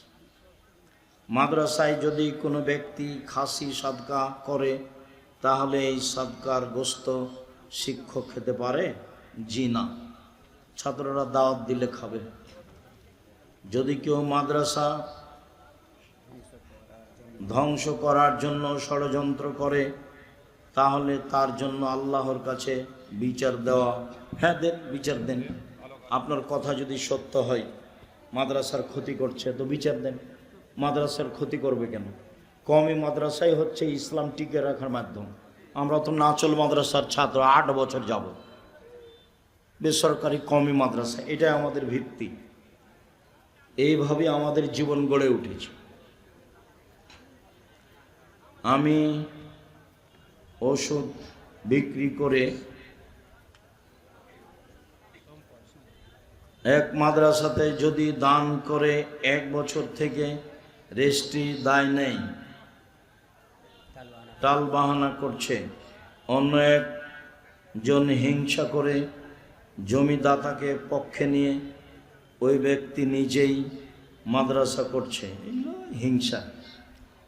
মাদ্রাসায় যদি কোনো ব্যক্তি খাসি সাদকা করে তাহলে এই সাদকার গোশত শিক্ষক খেতে পারে? জি না, ছাত্ররা দাওয়াত দিলে খাবে। যদি কেউ মাদ্রাসা ধ্বংস করার জন্য ষড়যন্ত্র করে তাহলে তার জন্য আল্লাহর কাছে বিচার দেওয়া। হ্যাঁ দেন, বিচার দেন। আপনার কথা যদি সত্য হয় মাদ্রাসার ক্ষতি করছে তো বিচার দেন। মাদ্রাসার ক্ষতি করবে কেন? কওমি মাদ্রাসাই হচ্ছে ইসলাম টিকে রাখার মাধ্যম। আমরা তো নাচল মাদ্রাসার ছাত্র, 8 বছর যাব বেসরকারি কওমি মাদ্রাসা, এটাই আমাদের ভিত্তি। এইভাবে আমাদের জীবন গড়ে উঠেছে। আমি ওষুধ বিক্রি করে এক মাদ্রাসাতে যদি দান করে 1 বছর থেকে রেজিস্ট্রি দায় নেই, টাল বাহানা করছে, অন্য একজন হিংসা করে জমিদাতাকে পক্ষে নিয়ে ওই ব্যক্তি নিজেই মাদ্রাসা করছে, হিংসা।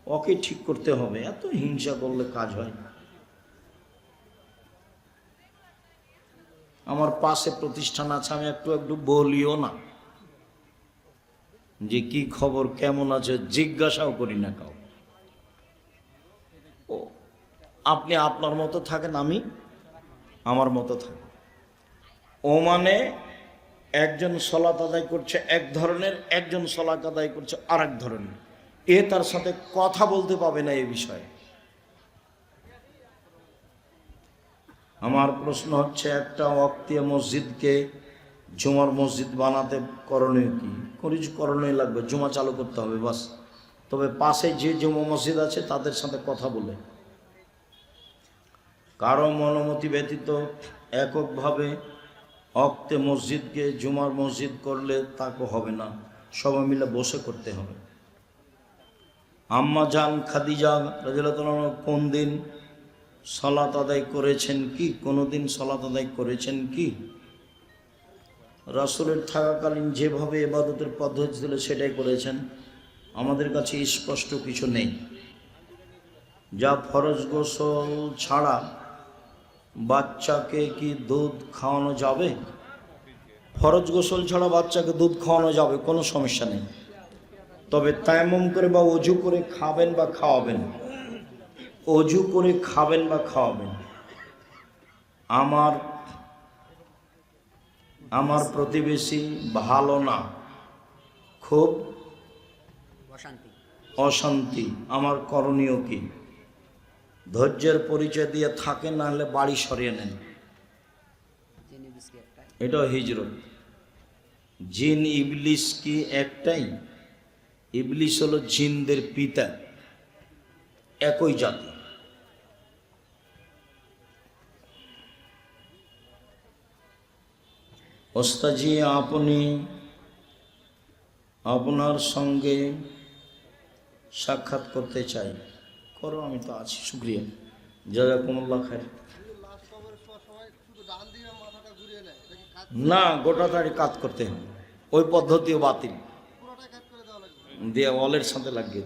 ওকে ঠিক করতে হবে, এত হিংসা করলে কাজ হয় না। আমার পাশে প্রতিষ্ঠান আছে, আমি একটু বলিও না যে কি খবর, কেমন আছে, জিজ্ঞাসাও করি না কাউ। ও আপনি আপনার মতো থাকেন, আমি আমার মতো থাকি। ও মানে একজন সালাত আদায় করছে এক ধরনের, একজন সালাত আদায় করছে আরেক ধরনের, এ তার সাথে কথা বলতে পাবে না এই বিষয়ে। আমার প্রশ্ন হচ্ছে, একটা ওয়াক্তিয়া মসজিদকে জুমার মসজিদ বানাতে করণীয় কি? করণীয় লাগবে, জুমা চালু করতে হবে বাস। তবে পাশে যে জুমা মসজিদ আছে তাদের সাথে কথা বলে, কারো অনুমতি ব্যতীত এককভাবে ওয়াক্তে মসজিদকে জুমার মসজিদ করলে তাকে হবে না, সবাই মিলে বসে করতে হবে। আম্মা জান খাদিজা রাদিয়াল্লাহু আনহা কোন দিন সালাত আদায় করেছেন কি? কোনোদিন সালাত আদায় করেছেন কি? রাসূলের থাকাকালীন যেভাবে ইবাদতের পদ্ধতি ছিল সেটাই করেছেন। আমাদের কাছে স্পষ্ট কিছু নেই। যা ফরজ গোসল ছাড়া বাচ্চাকে কি দুধ খাওয়ানো যাবে? ফরজ গোসল ছাড়া বাচ্চাকে দুধ খাওয়ানো যাবে, কোনো সমস্যা নেই। তবে তায়াম্মুম করে বা ওযু করে খাবেন বা খাওয়াবেন, অজু করে খাবেন বা খাওয়াবেন। আমার প্রতিবেশী ভালো না, খুব অশান্তি, আমার করণীয় কি? ধৈর্যের পরিচয় দিয়ে থাকেন, না হলে বাড়ি সরিয়ে নেন। এটাও হিজরত। জিন ইবলিস কি একটাই? ইবলিস হলো জিনদের পিতা, একই জাতি। ওস্তাজি আপনি আপনার সঙ্গে সাক্ষাৎ করতে চাই। করো, আমি তো আছি। শুক্রিয়া, জাযাকুমুল্লাহ খায়ের। না, গোটা দাড়ি কাজ করতে হবে, ওই পদ্ধতিও বাতিল, দিয়ে ওয়ালের সাথে লাগিয়ে